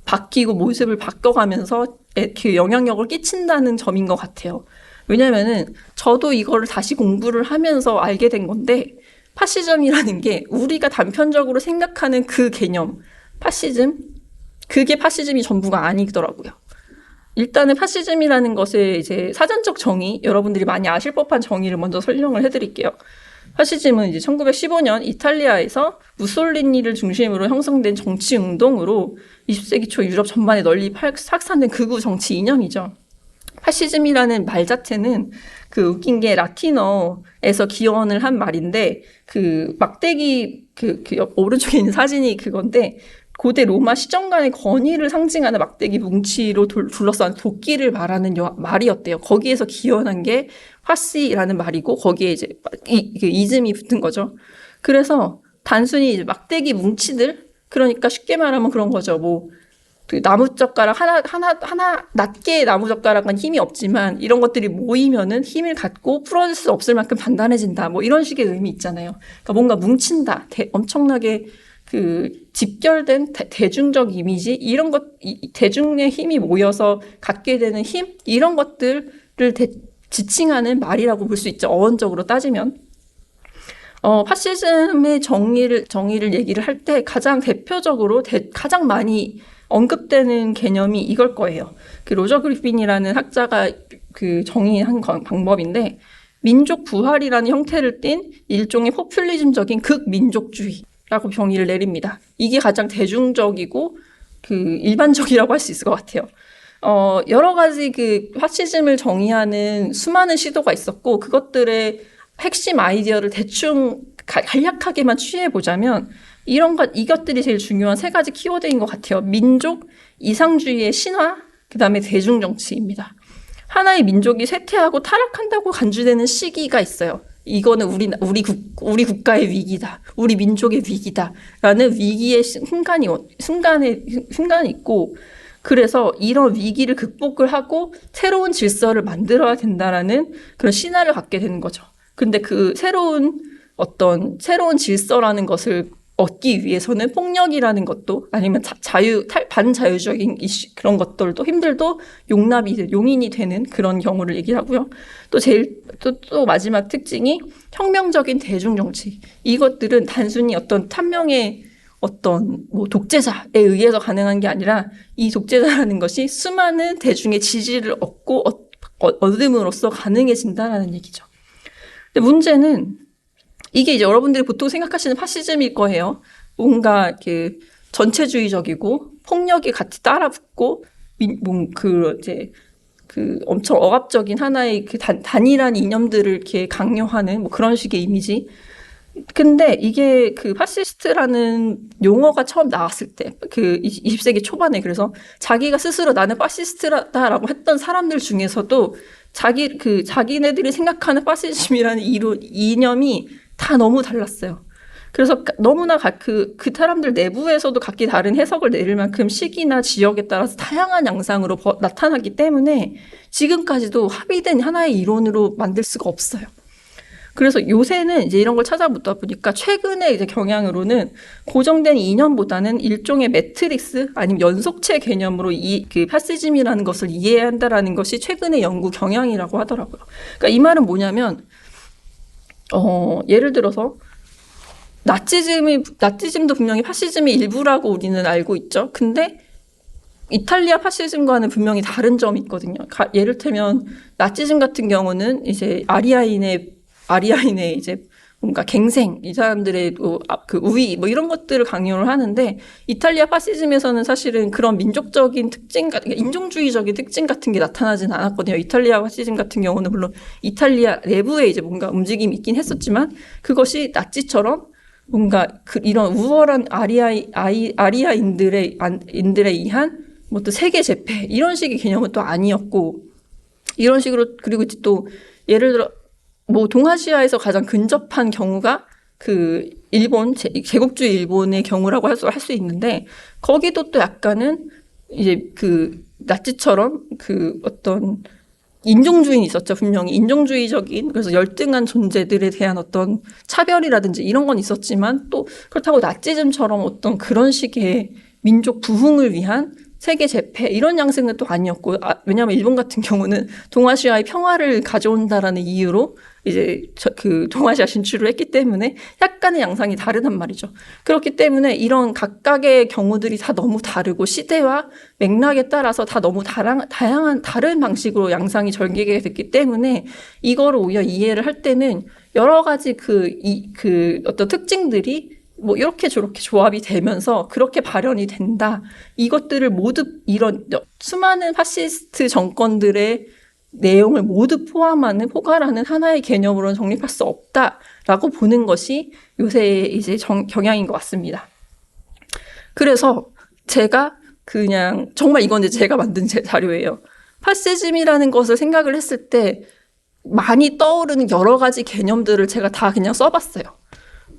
바뀌고 모습을 바꿔가면서 그 영향력을 끼친다는 점인 것 같아요. 왜냐면은 저도 이거를 다시 공부를 하면서 알게 된 건데 파시즘이라는 게 우리가 단편적으로 생각하는 그 개념, 그게 파시즘이 전부가 아니더라고요. 일단은 파시즘이라는 것의 이제 사전적 정의, 여러분들이 많이 아실 법한 정의를 먼저 설명을 해드릴게요. 파시즘은 이제 1915년 이탈리아에서 무솔리니를 중심으로 형성된 정치 운동으로 20세기 초 유럽 전반에 널리 확산된 극우 정치 이념이죠. 파시즘이라는 말 자체는 그 웃긴 게 라틴어에서 기원을 한 말인데 그 막대기 그 오른쪽에 있는 사진이 그건데 고대 로마 시정관의 권위를 상징하는 막대기 뭉치로 둘러싼 도끼를 말하는 말이었대요. 거기에서 기원한 게 파시라는 말이고 거기에 이제 이즘이 붙은 거죠. 그래서 단순히 이제 막대기 뭉치들 그러니까 쉽게 말하면 그런 거죠. 뭐 그 나무젓가락 하나 낮게 나무젓가락은 힘이 없지만 이런 것들이 모이면은 힘을 갖고 풀어질 수 없을 만큼 단단해진다. 뭐 이런 식의 의미 있잖아요. 그러니까 뭔가 뭉친다. 엄청나게 그 집결된 대중적 이미지 이런 것 대중의 힘이 모여서 갖게 되는 힘 이런 것들을 지칭하는 말이라고 볼 수 있죠. 어원적으로 따지면. 파시즘의 정의를 얘기를 할 때 가장 대표적으로 가장 많이 언급되는 개념이 이걸 거예요. 그 로저 그리핀이라는 학자가 그 정의한 방법인데 민족 부활이라는 형태를 띤 일종의 포퓰리즘적인 극민족주의라고 정의를 내립니다. 이게 가장 대중적이고 그 일반적이라고 할 수 있을 것 같아요. 여러 가지 그 파시즘을 정의하는 수많은 시도가 있었고 그것들의 핵심 아이디어를 대충 간략하게만 취해보자면 이것들이 제일 중요한 세 가지 키워드인 것 같아요. 민족, 이상주의의 신화, 그 다음에 대중정치입니다. 하나의 민족이 쇠퇴하고 타락한다고 간주되는 시기가 있어요. 이거는 우리 국가의 위기다. 우리 민족의 위기다. 라는 위기의 순간이 있고, 그래서 이런 위기를 극복을 하고 새로운 질서를 만들어야 된다라는 그런 신화를 갖게 되는 거죠. 근데 그 새로운 질서라는 것을 얻기 위해서는 폭력이라는 것도 아니면 반자유적인 그런 것들도 힘들도 용인이 되는 그런 경우를 얘기하고요. 또 마지막 특징이 혁명적인 대중정치. 이것들은 단순히 어떤 탐명의 뭐 독재자에 의해서 가능한 게 아니라 이 독재자라는 것이 수많은 대중의 지지를 얻음으로써 가능해진다라는 얘기죠. 근데 문제는 이게 이제 여러분들이 보통 생각하시는 파시즘일 거예요. 뭔가 이렇게 전체주의적이고 폭력이 같이 따라붙고 엄청 억압적인 하나의 그 단일한 이념들을 이렇게 강요하는 뭐 그런 식의 이미지. 근데 이게 그 파시스트라는 용어가 처음 나왔을 때, 그 20세기 초반에 그래서 자기가 스스로 나는 파시스트다라고 했던 사람들 중에서도 자기네들이 생각하는 파시즘이라는 이념이 다 너무 달랐어요. 그래서 너무나 그 사람들 내부에서도 각기 다른 해석을 내릴 만큼 시기나 지역에 따라서 다양한 양상으로 나타나기 때문에 지금까지도 합의된 하나의 이론으로 만들 수가 없어요. 그래서 요새는 이제 이런 걸 찾아보다 보니까 최근의 이제 경향으로는 고정된 이념보다는 일종의 매트릭스 아니면 연속체 개념으로 그 파시즘이라는 것을 이해해야 한다라는 것이 최근의 연구 경향이라고 하더라고요. 그러니까 이 말은 뭐냐면 예를 들어서 나치즘도 분명히 파시즘의 일부라고 우리는 알고 있죠. 근데 이탈리아 파시즘과는 분명히 다른 점이 있거든요. 예를 들면 나치즘 같은 경우는 이제 아리아인의 이제 뭔가 갱생, 이 사람들의 그 우위, 뭐 이런 것들을 강요를 하는데, 이탈리아 파시즘에서는 사실은 그런 민족적인 특징, 그러니까 인종주의적인 특징 같은 게 나타나진 않았거든요. 이탈리아 파시즘 같은 경우는 물론 이탈리아 내부에 이제 뭔가 움직임이 있긴 했었지만, 그것이 나치처럼 뭔가 이런 우월한 아리아인들에 의한 뭐 또 세계 재패, 이런 식의 개념은 또 아니었고, 이런 식으로, 그리고 또 예를 들어 뭐 동아시아에서 가장 근접한 경우가 그 일본 제국주의 일본의 경우라고 할 수 있는데, 거기도 또 약간은 이제 그 나치처럼 그 어떤 인종주의는 있었죠. 분명히 인종주의적인, 그래서 열등한 존재들에 대한 어떤 차별이라든지 이런 건 있었지만, 또 그렇다고 나치즘처럼 어떤 그런 식의 민족 부흥을 위한 세계 재패 이런 양식은 또 아니었고, 왜냐하면 일본 같은 경우는 동아시아의 평화를 가져온다라는 이유로 이제 그 동아시아 진출을 했기 때문에 약간의 양상이 다르단 말이죠. 그렇기 때문에 이런 각각의 경우들이 다 너무 다르고, 시대와 맥락에 따라서 다 너무 다양한 다른 방식으로 양상이 전개가 됐기 때문에, 이거를 오히려 이해를 할 때는 여러 가지 그 어떤 특징들이 뭐 이렇게 저렇게 조합이 되면서 그렇게 발현이 된다. 이것들을 모두, 이런 수많은 파시스트 정권들의 내용을 모두 포괄하는 하나의 개념으로는 정립할 수 없다라고 보는 것이 요새 이제 경향인 것 같습니다. 그래서 제가 그냥 정말 이건 이제 제가 만든 제 자료예요. 파시즘이라는 것을 생각을 했을 때 많이 떠오르는 여러 가지 개념들을 제가 다 그냥 써봤어요.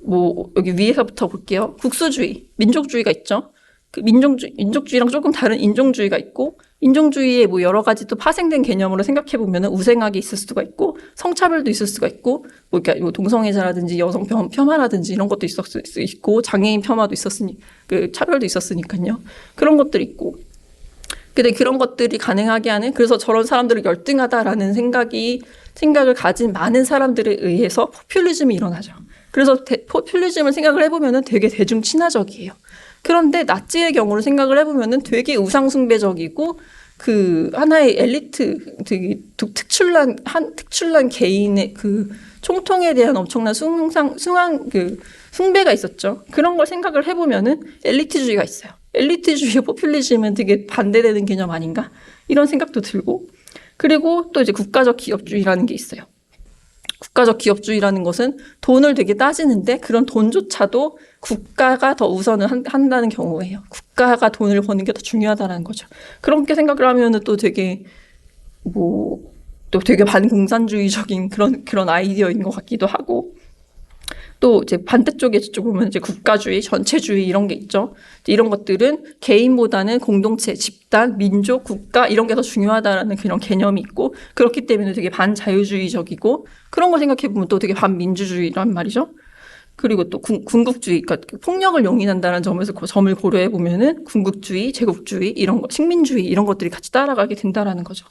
뭐 여기 위에서부터 볼게요. 국수주의, 민족주의가 있죠. 그 민족주의랑 조금 다른 인종주의가 있고, 인종주의에 뭐 여러 가지 또 파생된 개념으로 생각해 보면은 우생학이 있을 수가 있고, 성차별도 있을 수가 있고, 뭐 그러니까 동성애자라든지 여성 폄하라든지 이런 것도 있을 수 있고, 장애인 폄하도 있었으니 그 차별도 있었으니까요. 그런 것들이 있고. 근데 그런 것들이 가능하게 하는, 그래서 저런 사람들을 열등하다라는 생각을 가진 많은 사람들에 의해서 포퓰리즘이 일어나죠. 그래서 포퓰리즘을 생각을 해보면은 되게 대중 친화적이에요. 그런데 나치의 경우를 생각을 해보면은 되게 우상숭배적이고, 그 하나의 엘리트, 되게 특출난 개인의 그 총통에 대한 엄청난 숭배가 있었죠. 그런 걸 생각을 해보면은 엘리트주의가 있어요. 엘리트주의와 포퓰리즘은 되게 반대되는 개념 아닌가? 이런 생각도 들고, 그리고 또 이제 국가적 기업주의라는 게 있어요. 국가적 기업주의라는 것은 돈을 되게 따지는데, 그런 돈조차도 국가가 더 우선을 한다는 경우예요. 국가가 돈을 버는 게 더 중요하다는 거죠. 그렇게 생각을 하면은 또 되게 또 되게 반공산주의적인 그런 아이디어인 것 같기도 하고, 또 이제 반대쪽에 보면 이제 국가주의, 전체주의 이런 게 있죠. 이런 것들은 개인보다는 공동체, 집단, 민족, 국가 이런 게 더 중요하다라는 그런 개념이 있고, 그렇기 때문에 되게 반자유주의적이고, 그런 걸 생각해 보면 또 되게 반민주주의란 말이죠. 그리고 또 군국주의, 그러니까 폭력을 용인한다는 점을 고려해 보면은 군국주의, 제국주의 이런 거, 식민주의 이런 것들이 같이 따라가게 된다라는 거죠.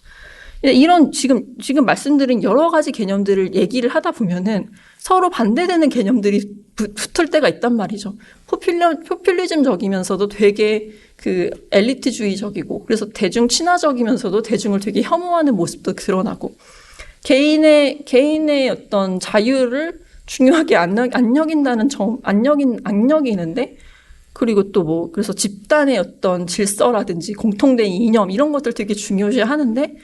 이런 지금 말씀드린 여러 가지 개념들을 얘기를 하다 보면은 서로 반대되는 개념들이 붙을 때가 있단 말이죠. 포퓰리즘적이면서도 되게 그 엘리트주의적이고, 그래서 대중 친화적이면서도 대중을 되게 혐오하는 모습도 드러나고, 개인의 어떤 자유를 중요하게 안 여긴다는 점, 안 여기는데, 그리고 또 그래서 집단의 어떤 질서라든지 공통된 이념 이런 것들 되게 중요시 하는데,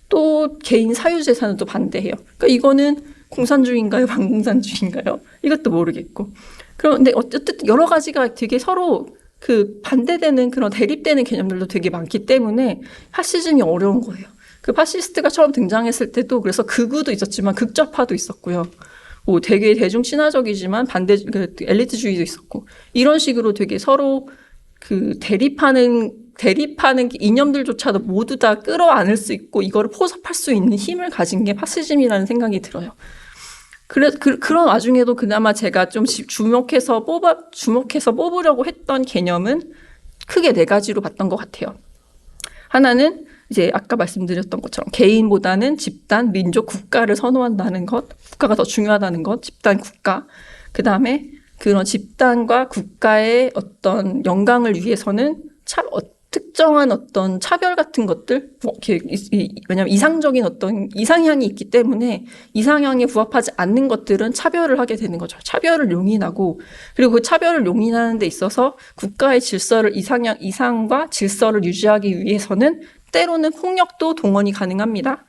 또 개인 사유재산은 또 반대해요. 그러니까 이거는 공산주의인가요? 반공산주의인가요? 이것도 모르겠고. 그런데 어쨌든 여러 가지가 되게 서로 그 반대되는 그런 대립되는 개념들도 되게 많기 때문에 파시즘이 어려운 거예요. 그 파시스트가 처음 등장했을 때도 그래서 극우도 있었지만 극좌파도 있었고요. 되게 대중 친화적이지만 그 엘리트주의도 있었고, 이런 식으로 되게 서로 그 대립하는 이념들조차도 모두 다 끌어안을 수 있고, 이거를 포섭할 수 있는 힘을 가진 게 파시즘이라는 생각이 들어요. 그런 와중에도 그나마 제가 좀 주목해서 뽑으려고 했던 개념은 크게 4가지로 봤던 것 같아요. 하나는 이제 아까 말씀드렸던 것처럼 개인보다는 집단, 민족, 국가를 선호한다는 것, 국가가 더 중요하다는 것, 집단, 국가. 그 다음에 그런 집단과 국가의 어떤 영광을 위해서는 특정한 어떤 차별 같은 것들, 왜냐하면 이상적인 어떤 이상향이 있기 때문에 이상향에 부합하지 않는 것들은 차별을 하게 되는 거죠. 차별을 용인하고, 그리고 그 차별을 용인하는 데 있어서 국가의 질서를 이상과 질서를 유지하기 위해서는 때로는 폭력도 동원이 가능합니다.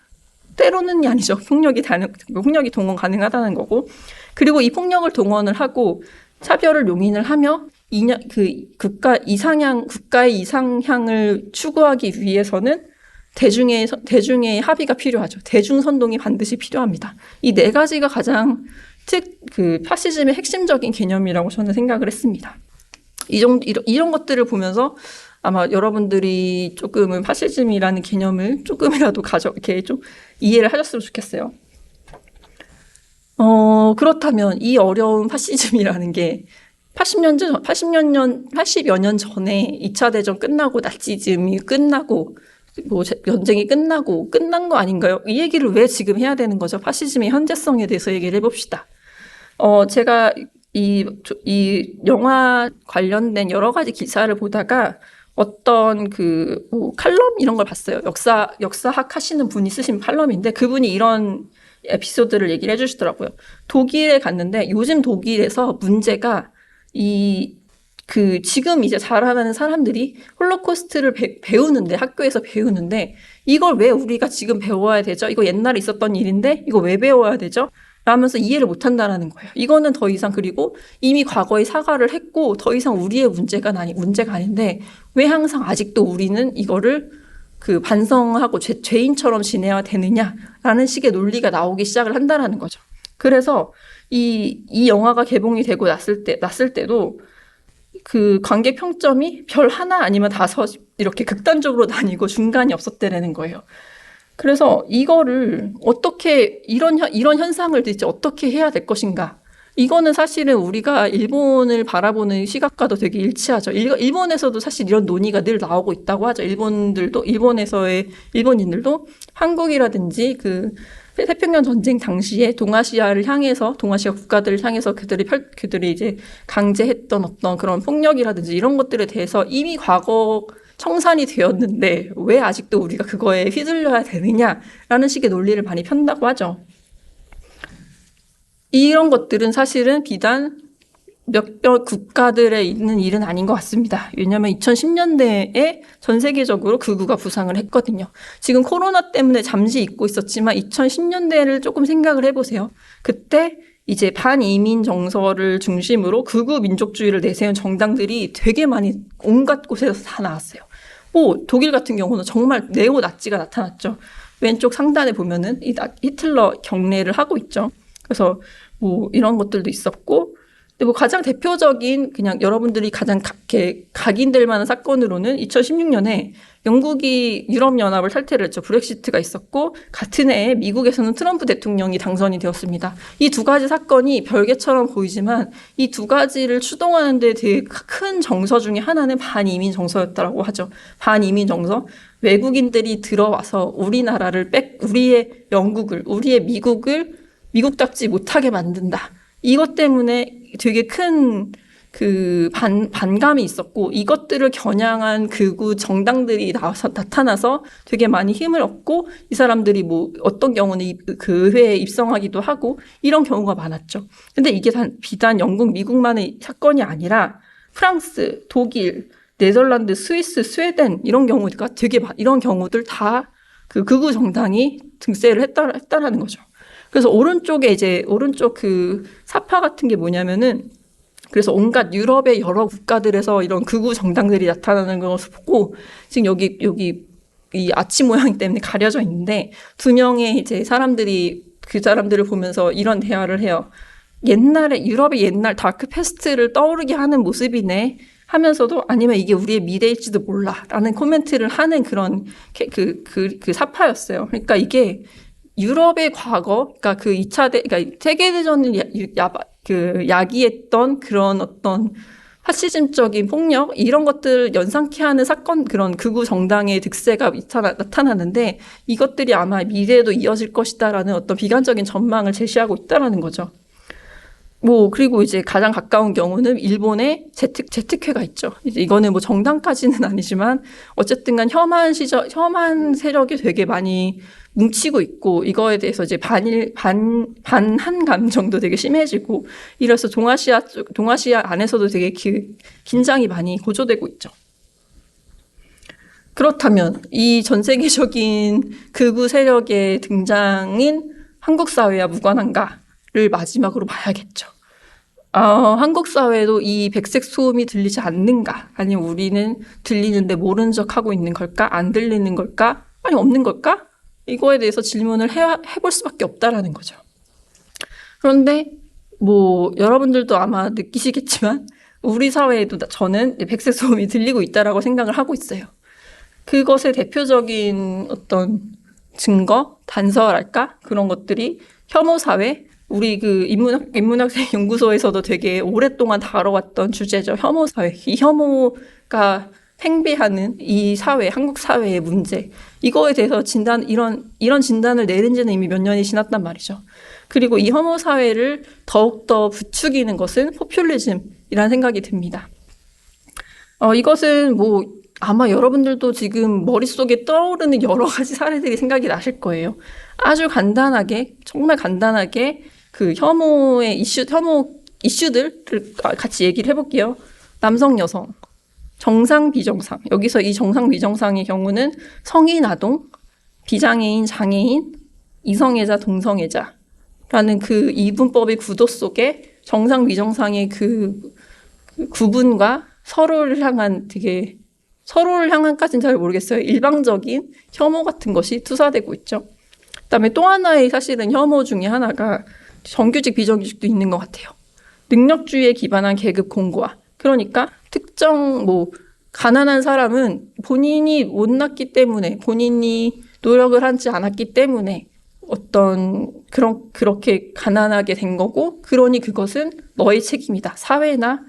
때로는이 아니죠. 폭력이 동원 가능하다는 거고, 그리고 이 폭력을 동원을 하고 차별을 용인을 하며 국가의 이상향을 추구하기 위해서는 대중의 합의가 필요하죠. 대중선동이 반드시 필요합니다. 이 네 가지가 가장 파시즘의 핵심적인 개념이라고 저는 생각을 했습니다. 이런 것들을 보면서 아마 여러분들이 조금은 파시즘이라는 개념을 조금이라도 이렇게 좀 이해를 하셨으면 좋겠어요. 그렇다면 이 어려운 파시즘이라는 게 80여 년 전에 2차 대전 끝나고 나치즘이 끝나고 전쟁이 끝난 거 아닌가요? 이 얘기를 왜 지금 해야 되는 거죠? 파시즘의 현재성에 대해서 얘기를 해봅시다. 제가 이 영화 관련된 여러 가지 기사를 보다가 어떤 칼럼 이런 걸 봤어요. 역사학 하시는 분이 쓰신 칼럼인데 그분이 이런 에피소드를 얘기를 해주시더라고요. 독일에 갔는데 요즘 독일에서 문제가 지금 이제 자라나는 사람들이 홀로코스트를 배우는데, 학교에서 배우는데, 이걸 왜 우리가 지금 배워야 되죠? 이거 옛날에 있었던 일인데, 이거 왜 배워야 되죠? 라면서 이해를 못 한다는 거예요. 이거는 더 이상, 그리고 이미 과거에 사과를 했고, 더 이상 우리의 문제가 아닌데, 왜 항상 아직도 우리는 이거를 반성하고 죄인처럼 지내야 되느냐라는 식의 논리가 나오기 시작을 한다는 거죠. 그래서 이 영화가 개봉이 되고 났을 때도 관객 평점이 별 하나 아니면 5 이렇게 극단적으로 나뉘고 중간이 없었다라는 거예요. 그래서 이거를 어떻게 이런 현상을 대체 어떻게 해야 될 것인가? 이거는 사실은 우리가 일본을 바라보는 시각과도 되게 일치하죠. 일본에서도 사실 이런 논의가 늘 나오고 있다고 하죠. 일본에서의 일본인들도 한국이라든지 태평양 전쟁 당시에 동아시아 국가들을 향해서 그들이 이제 강제했던 어떤 그런 폭력이라든지 이런 것들에 대해서 이미 과거 청산이 되었는데 왜 아직도 우리가 그거에 휘둘려야 되느냐라는 식의 논리를 많이 편다고 하죠. 이런 것들은 사실은 비단 몇몇 국가들에 있는 일은 아닌 것 같습니다. 왜냐하면 2010년대에 전 세계적으로 극우가 부상을 했거든요. 지금 코로나 때문에 잠시 잊고 있었지만 2010년대를 조금 생각을 해보세요. 그때 이제 반이민 정서를 중심으로 극우 민족주의를 내세운 정당들이 되게 많이 온갖 곳에서 다 나왔어요. 독일 같은 경우는 정말 네오나치가 나타났죠. 왼쪽 상단에 보면은 히틀러 경례를 하고 있죠. 그래서 이런 것들도 있었고, 근데 가장 대표적인 그냥 여러분들이 가장 각인될 만한 사건으로는 2016년에 영국이 유럽연합을 탈퇴를 했죠. 브렉시트가 있었고 같은 해에 미국에서는 트럼프 대통령이 당선이 되었습니다. 이 두 가지 사건이 별개처럼 보이지만 이 두 가지를 추동하는 데 되게 큰 정서 중에 하나는 반이민 정서였다고 하죠. 반이민 정서. 외국인들이 들어와서 우리의 영국을, 우리의 미국을 미국답지 못하게 만든다. 이것 때문에 되게 큰 반감이 있었고, 이것들을 겨냥한 극우 정당들이 나타나서 되게 많이 힘을 얻고, 이 사람들이 어떤 경우는 그 의회에 입성하기도 하고, 이런 경우가 많았죠. 근데 이게 비단 영국, 미국만의 사건이 아니라, 프랑스, 독일, 네덜란드, 스위스, 스웨덴, 이런 경우들 다 극우 정당이 등세를 했다라는 거죠. 그래서 오른쪽 사파 같은 게 뭐냐면은, 그래서 온갖 유럽의 여러 국가들에서 이런 극우 정당들이 나타나는 것을 보고, 지금 여기 이 아치 모양 때문에 가려져 있는데, 2명의 이제 그 사람들을 보면서 이런 대화를 해요. 유럽의 옛날 다크 패스트를 떠오르게 하는 모습이네 하면서도, 아니면 이게 우리의 미래일지도 몰라 라는 코멘트를 하는 그런 사파였어요. 그러니까 이게 유럽의 과거, 그러니까 그러니까 세계대전을 야기했던 그런 어떤 파시즘적인 폭력, 이런 것들을 연상케 하는 그런 극우 정당의 득세가 나타나는데, 이것들이 아마 미래에도 이어질 것이다라는 어떤 비관적인 전망을 제시하고 있다라는 거죠. 그리고 이제 가장 가까운 경우는 일본의 제특회가 있죠. 이제 이거는 뭐 정당까지는 아니지만 어쨌든 간 혐한 세력이 되게 많이 뭉치고 있고, 이거에 대해서 이제 반한 감정도 되게 심해지고, 이래서 동아시아 안에서도 되게 긴장이 많이 고조되고 있죠. 그렇다면 이 전 세계적인 극우 세력의 등장인 한국 사회와 무관한가를 마지막으로 봐야겠죠. 한국 사회도 이 백색 소음이 들리지 않는가? 아니면 우리는 들리는데 모른 척 하고 있는 걸까? 안 들리는 걸까? 아니, 없는 걸까? 이거에 대해서 질문을 해볼 수밖에 없다라는 거죠. 그런데 여러분들도 아마 느끼시겠지만 우리 사회에도 저는 백색 소음이 들리고 있다라고 생각을 하고 있어요. 그것의 대표적인 어떤 증거, 단서랄까? 그런 것들이 혐오 사회, 우리 인문학생 연구소에서도 되게 오랫동안 다뤄왔던 주제죠. 혐오 사회. 이 혐오가 팽배하는 이 사회, 한국 사회의 문제. 이거에 대해서 이런 진단을 내린 지는 이미 몇 년이 지났단 말이죠. 그리고 이 혐오 사회를 더욱더 부추기는 것은 포퓰리즘이라는 생각이 듭니다. 이것은 아마 여러분들도 지금 머릿속에 떠오르는 여러 가지 사례들이 생각이 나실 거예요. 아주 간단하게, 정말 간단하게 그 혐오 이슈들을 같이 얘기를 해볼게요. 남성, 여성, 정상, 비정상. 여기서 이 정상, 비정상의 경우는 성인, 아동, 비장애인, 장애인, 이성애자, 동성애자라는 그 이분법의 구도 속에 정상, 비정상의 그 구분과 서로를 향한까지는 잘 모르겠어요. 일방적인 혐오 같은 것이 투사되고 있죠. 그다음에 또 하나의 사실은 혐오 중에 하나가 정규직, 비정규직도 있는 것 같아요. 능력주의에 기반한 계급 공고화. 그러니까 특정 가난한 사람은 본인이 못났기 때문에, 본인이 노력을 하지 않았기 때문에 그렇게 가난하게 된 거고, 그러니 그것은 너의 책임이다. 사회나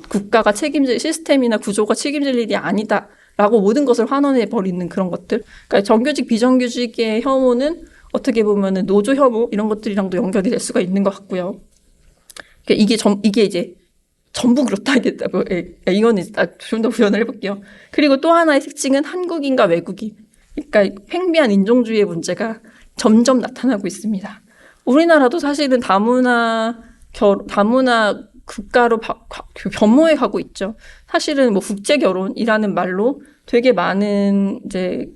국가가 책임질 시스템이나 구조가 책임질 일이 아니다. 라고 모든 것을 환원해 버리는 그런 것들. 그러니까 정규직, 비정규직의 혐오는 어떻게 보면은 노조 혐오 이런 것들이랑도 연결이 될 수가 있는 것 같고요. 그러니까 이게 이제 전부 그렇다 하겠다고. 이거는 좀 더 구현을 해볼게요. 그리고 또 하나의 특징은 한국인과 외국인. 그러니까 팽배한 인종주의의 문제가 점점 나타나고 있습니다. 우리나라도 사실은 다문화 국가로 변모해 가고 있죠. 사실은 국제 결혼이라는 말로 되게 많은 이제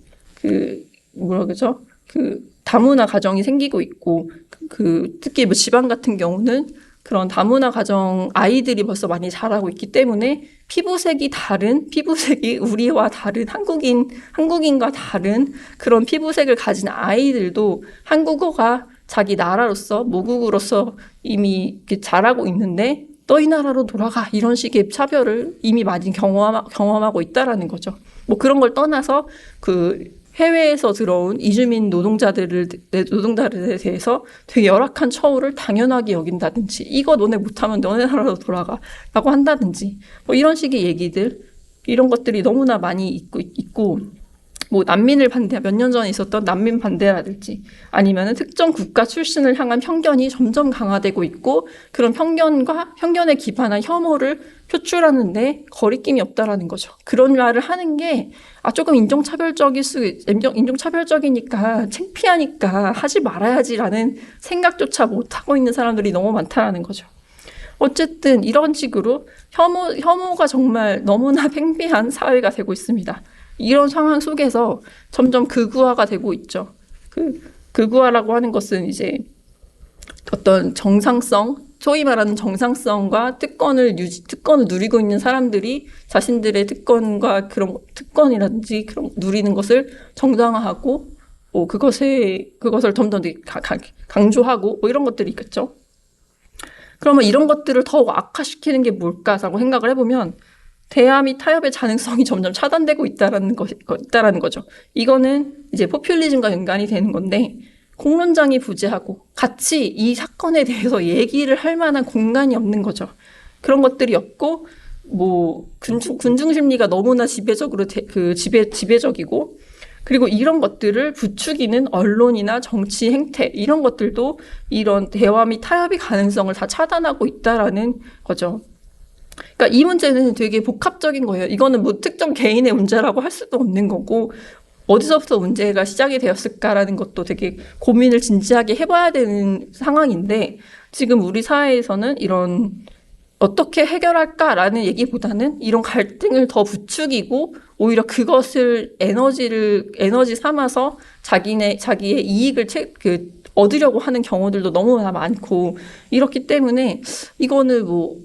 다문화 가정이 생기고 있고, 특히 지방 같은 경우는 그런 다문화 가정 아이들이 벌써 많이 자라고 있기 때문에 피부색이 우리와 다른 한국인과 다른 그런 피부색을 가진 아이들도 한국어가 자기 나라로서 모국으로서 이미 잘하고 있는데 너희 나라로 돌아가 이런 식의 차별을 이미 많이 경험하고 있다라는 거죠. 그런 걸 떠나서 해외에서 들어온 이주민 노동자들에 대해서 되게 열악한 처우를 당연하게 여긴다든지, 이거 너네 못하면 너네 나라로 돌아가라고 한다든지, 이런 식의 얘기들, 이런 것들이 너무나 많이 있고 난민을 몇 년 전에 있었던 난민 반대라든지, 아니면은 특정 국가 출신을 향한 편견이 점점 강화되고 있고, 그런 편견에 기반한 혐오를 표출하는데 거리낌이 없다라는 거죠. 그런 말을 하는 게 조금 인종차별적이니까 창피하니까 하지 말아야지라는 생각조차 못 하고 있는 사람들이 너무 많다라는 거죠. 어쨌든 이런 식으로 혐오가 정말 너무나 팽배한 사회가 되고 있습니다. 이런 상황 속에서 점점 극우화가 되고 있죠. 극우화라고 하는 것은 이제 어떤 소위 말하는 정상성과 특권을 누리고 있는 사람들이 자신들의 특권이라든지 그런 누리는 것을 정당화하고, 그것을 점점 강조하고, 이런 것들이 있겠죠. 그러면 이런 것들을 더욱 악화시키는 게 뭘까라고 생각을 해보면, 대화 및 타협의 가능성이 점점 차단되고 있다라는 거죠. 이거는 이제 포퓰리즘과 연관이 되는 건데, 공론장이 부재하고 같이 이 사건에 대해서 얘기를 할 만한 공간이 없는 거죠. 그런 것들이 없고, 군중 심리가 너무나 지배적이고, 그리고 이런 것들을 부추기는 언론이나 정치 행태, 이런 것들도 이런 대화 및 타협의 가능성을 다 차단하고 있다라는 거죠. 그러니까 이 문제는 되게 복합적인 거예요. 이거는 뭐 특정 개인의 문제라고 할 수도 없는 거고, 어디서부터 문제가 시작이 되었을까라는 것도 되게 고민을 진지하게 해봐야 되는 상황인데, 지금 우리 사회에서는 이런 어떻게 해결할까라는 얘기보다는 이런 갈등을 더 부추기고 오히려 그것을 에너지 삼아서 자기의 이익을 얻으려고 하는 경우들도 너무나 많고, 이렇기 때문에 이거는 뭐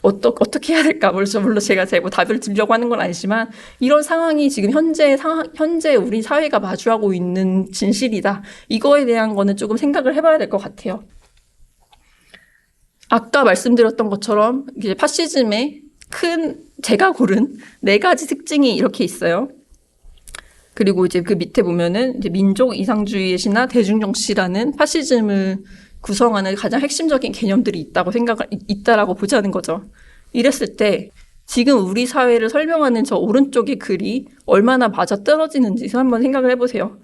어떻게 해야 될까? 물론 제가 뭐 답을 드리려고 하는 건 아니지만, 이런 상황이 지금 현재 우리 사회가 마주하고 있는 진실이다. 이거에 대한 거는 조금 생각을 해봐야 될 것 같아요. 아까 말씀드렸던 것처럼 이제 파시즘의 제가 고른 4가지 특징이 이렇게 있어요. 그리고 이제 그 밑에 보면은 이제 민족 이상주의의 시나 대중정치라는 파시즘을 구성하는 가장 핵심적인 개념들이 있다라고 보자는 거죠. 이랬을 때 지금 우리 사회를 설명하는 저 오른쪽의 글이 얼마나 맞아떨어지는지 한번 생각을 해보세요.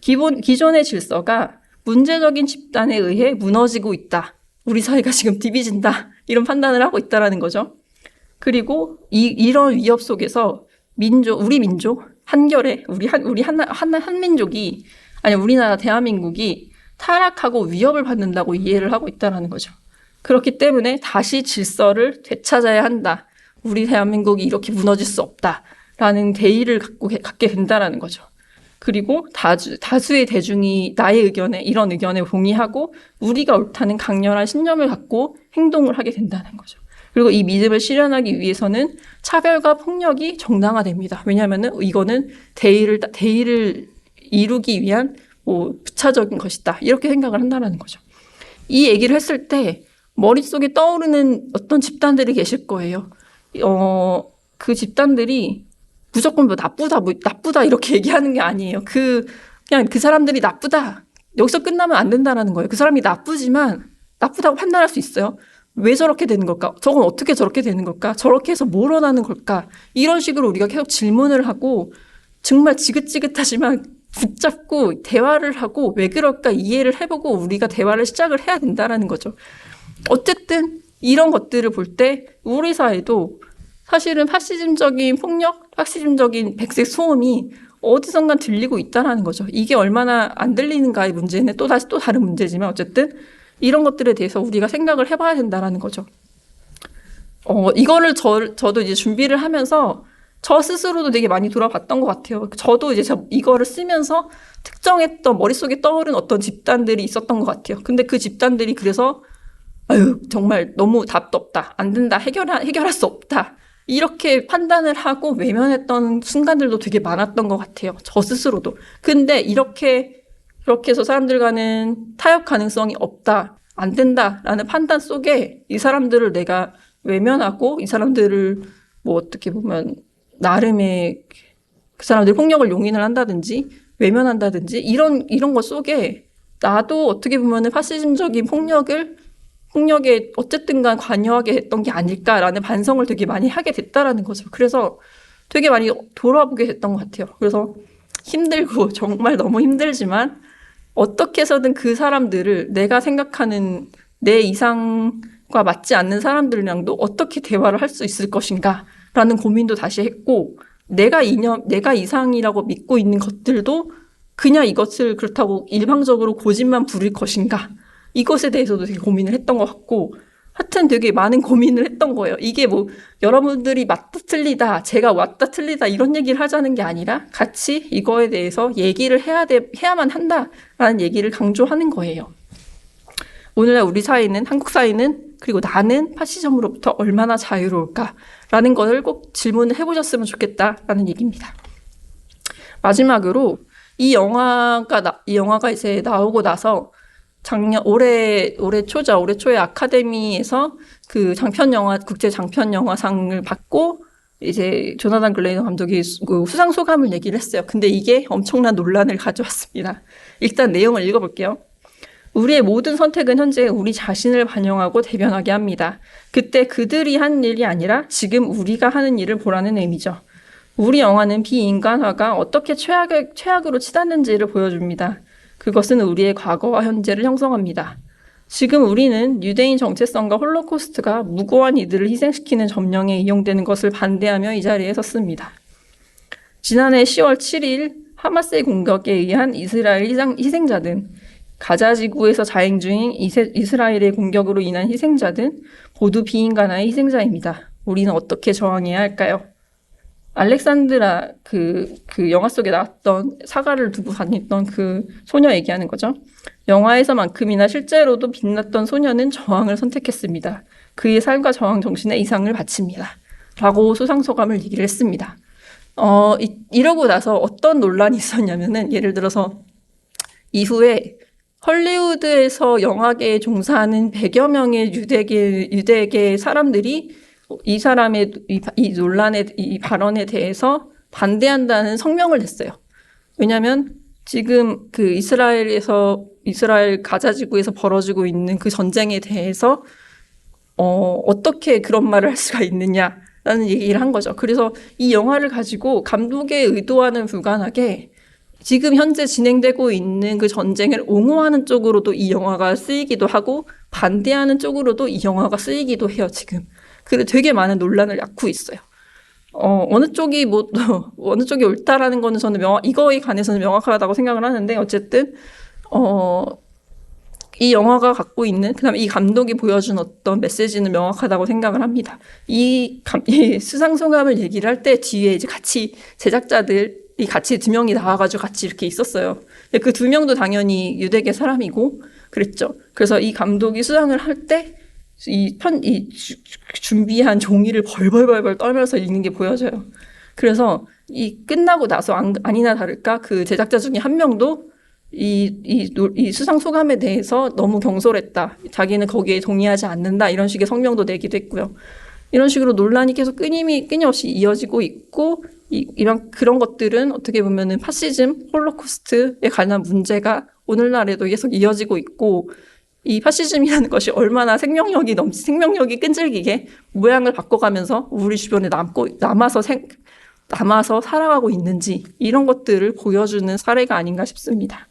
기존의 질서가 문제적인 집단에 의해 무너지고 있다. 우리 사회가 지금 디비진다. 이런 판단을 하고 있다라는 거죠. 그리고 이런 위협 속에서 우리 민족, 한결에, 한민족이, 우리나라 대한민국이 타락하고 위협을 받는다고 이해를 하고 있다는 거죠. 그렇기 때문에 다시 질서를 되찾아야 한다. 우리 대한민국이 이렇게 무너질 수 없다라는 대의를 갖게 된다는 거죠. 그리고 다수의 대중이 이런 의견에 동의하고 우리가 옳다는 강렬한 신념을 갖고 행동을 하게 된다는 거죠. 그리고 이 믿음을 실현하기 위해서는 차별과 폭력이 정당화됩니다. 왜냐하면은 이거는 대의를 이루기 위한 부차적인 것이다. 이렇게 생각을 한다는 거죠. 이 얘기를 했을 때 머릿속에 떠오르는 어떤 집단들이 계실 거예요. 그 집단들이 무조건 나쁘다 이렇게 얘기하는 게 아니에요. 그냥 그 사람들이 나쁘다. 여기서 끝나면 안 된다는 거예요. 그 사람이 나쁘지만 나쁘다고 판단할 수 있어요. 왜 저렇게 되는 걸까? 저건 어떻게 저렇게 되는 걸까? 저렇게 해서 뭘 원하는 걸까? 이런 식으로 우리가 계속 질문을 하고 정말 지긋지긋하지만 붙잡고 대화를 하고 왜 그럴까 이해를 해보고 우리가 대화를 시작을 해야 된다는 거죠. 어쨌든 이런 것들을 볼 때 우리 사회도 사실은 파시즘적인 폭력, 파시즘적인 백색 소음이 어디선가 들리고 있다는 거죠. 이게 얼마나 안 들리는가의 문제는 또 다른 문제지만 어쨌든 이런 것들에 대해서 우리가 생각을 해봐야 된다는 거죠. 이거를 저도 이제 준비를 하면서 저 스스로도 되게 많이 돌아봤던 것 같아요. 저도 이제 이거를 쓰면서 특정했던 머릿속에 떠오른 어떤 집단들이 있었던 것 같아요. 근데 그 집단들이 그래서 정말 너무 답도 없다. 안 된다. 해결할 수 없다. 이렇게 판단을 하고 외면했던 순간들도 되게 많았던 것 같아요. 저 스스로도. 근데 이렇게 해서 사람들과는 타협 가능성이 없다. 안 된다라는 판단 속에 이 사람들을 내가 외면하고 이 사람들을 어떻게 보면 나름의 그 사람들이 폭력을 용인을 한다든지 외면한다든지 이런 것 속에 나도 어떻게 보면은 파시즘적인 폭력에 어쨌든 간 관여하게 했던 게 아닐까라는 반성을 되게 많이 하게 됐다라는 거죠. 그래서 되게 많이 돌아보게 됐던 것 같아요. 그래서 힘들고 정말 너무 힘들지만 어떻게 해서든 그 사람들을 내가 생각하는 내 이상과 맞지 않는 사람들이랑도 어떻게 대화를 할 수 있을 것인가 라는 고민도 다시 했고, 내가 이상이라고 믿고 있는 것들도 그냥 이것을 그렇다고 일방적으로 고집만 부릴 것인가, 이것에 대해서도 되게 고민을 했던 것 같고, 하여튼 되게 많은 고민을 했던 거예요. 이게 여러분들이 맞다 틀리다, 제가 맞다 틀리다 이런 얘기를 하자는 게 아니라 같이 이거에 대해서 얘기를 해야만 한다라는 얘기를 강조하는 거예요. 오늘날 우리 사회는, 한국 사회는, 그리고 나는 파시즘으로부터 얼마나 자유로울까라는 것을 꼭 질문을 해보셨으면 좋겠다라는 얘기입니다. 마지막으로 이 영화가 이제 나오고 나서 올해 초에 아카데미에서 그 국제 장편 영화상을 받고 이제 조나단 글레이너 감독이 수상 소감을 얘기를 했어요. 근데 이게 엄청난 논란을 가져왔습니다. 일단 내용을 읽어볼게요. 우리의 모든 선택은 현재 우리 자신을 반영하고 대변하게 합니다. 그때 그들이 한 일이 아니라 지금 우리가 하는 일을 보라는 의미죠. 우리 영화는 비인간화가 어떻게 최악으로 치닫는지를 보여줍니다. 그것은 우리의 과거와 현재를 형성합니다. 지금 우리는 유대인 정체성과 홀로코스트가 무고한 이들을 희생시키는 점령에 이용되는 것을 반대하며 이 자리에 섰습니다. 지난해 10월 7일 하마스의 공격에 의한 이스라엘 희생자든, 가자 지구에서 자행 중인 이스라엘의 공격으로 인한 희생자든 모두 비인간화의 희생자입니다. 우리는 어떻게 저항해야 할까요? 알렉산드라 그 영화 속에 나왔던 사과를 두고 다녔던 그 소녀 얘기하는 거죠. 영화에서만큼이나 실제로도 빛났던 소녀는 저항을 선택했습니다. 그의 삶과 저항 정신에 이상을 바칩니다. 라고 수상소감을 얘기를 했습니다. 이러고 나서 어떤 논란이 있었냐면은, 예를 들어서 이후에 헐리우드에서 영화계에 종사하는 100여 명의 유대계 사람들이 이 논란의 이 발언에 대해서 반대한다는 성명을 냈어요. 왜냐하면 지금 그 이스라엘 가자 지구에서 벌어지고 있는 그 전쟁에 대해서 어떻게 그런 말을 할 수가 있느냐라는 얘기를 한 거죠. 그래서 이 영화를 가지고 감독의 의도와는 무관하게 지금 현재 진행되고 있는 그 전쟁을 옹호하는 쪽으로도 이 영화가 쓰이기도 하고, 반대하는 쪽으로도 이 영화가 쓰이기도 해요, 지금. 그래서 되게 많은 논란을 낳고 있어요. 어느 쪽이 옳다라는 거는 저는 이거에 관해서는 명확하다고 생각을 하는데, 어쨌든, 이 영화가 갖고 있는, 그다음에 이 감독이 보여준 어떤 메시지는 명확하다고 생각을 합니다. 이 수상소감을 얘기를 할 때 뒤에 이제 같이 제작자들이 같이 2명이 나와가지고 같이 이렇게 있었어요. 그 2명도 당연히 유대계 사람이고 그랬죠. 그래서 이 감독이 수상을 할 때 준비한 종이를 벌벌 떨면서 읽는 게 보여져요. 그래서 끝나고 나서 아니나 다를까 그 제작자 중에 한 명도 이 수상 소감에 대해서 너무 경솔했다, 자기는 거기에 동의하지 않는다, 이런 식의 성명도 내기도 했고요. 이런 식으로 논란이 계속 끊임없이 이어지고 있고, 그런 것들은 어떻게 보면은 파시즘, 홀로코스트에 관한 문제가 오늘날에도 계속 이어지고 있고, 이 파시즘이라는 것이 얼마나 생명력이 끈질기게 모양을 바꿔가면서 우리 주변에 남아서 살아가고 있는지, 이런 것들을 보여주는 사례가 아닌가 싶습니다.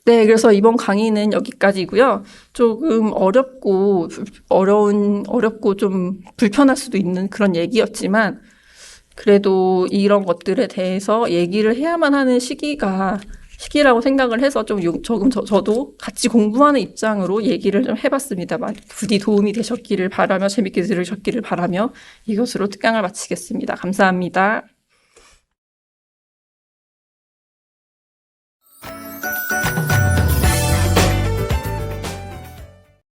네, 그래서 이번 강의는 여기까지고요. 조금 어렵고 좀 불편할 수도 있는 그런 얘기였지만, 그래도 이런 것들에 대해서 얘기를 해야만 하는 시기라고 생각을 해서 저도 같이 공부하는 입장으로 얘기를 좀 해봤습니다. 부디 도움이 되셨기를 바라며, 재밌게 들으셨기를 바라며 이것으로 특강을 마치겠습니다. 감사합니다.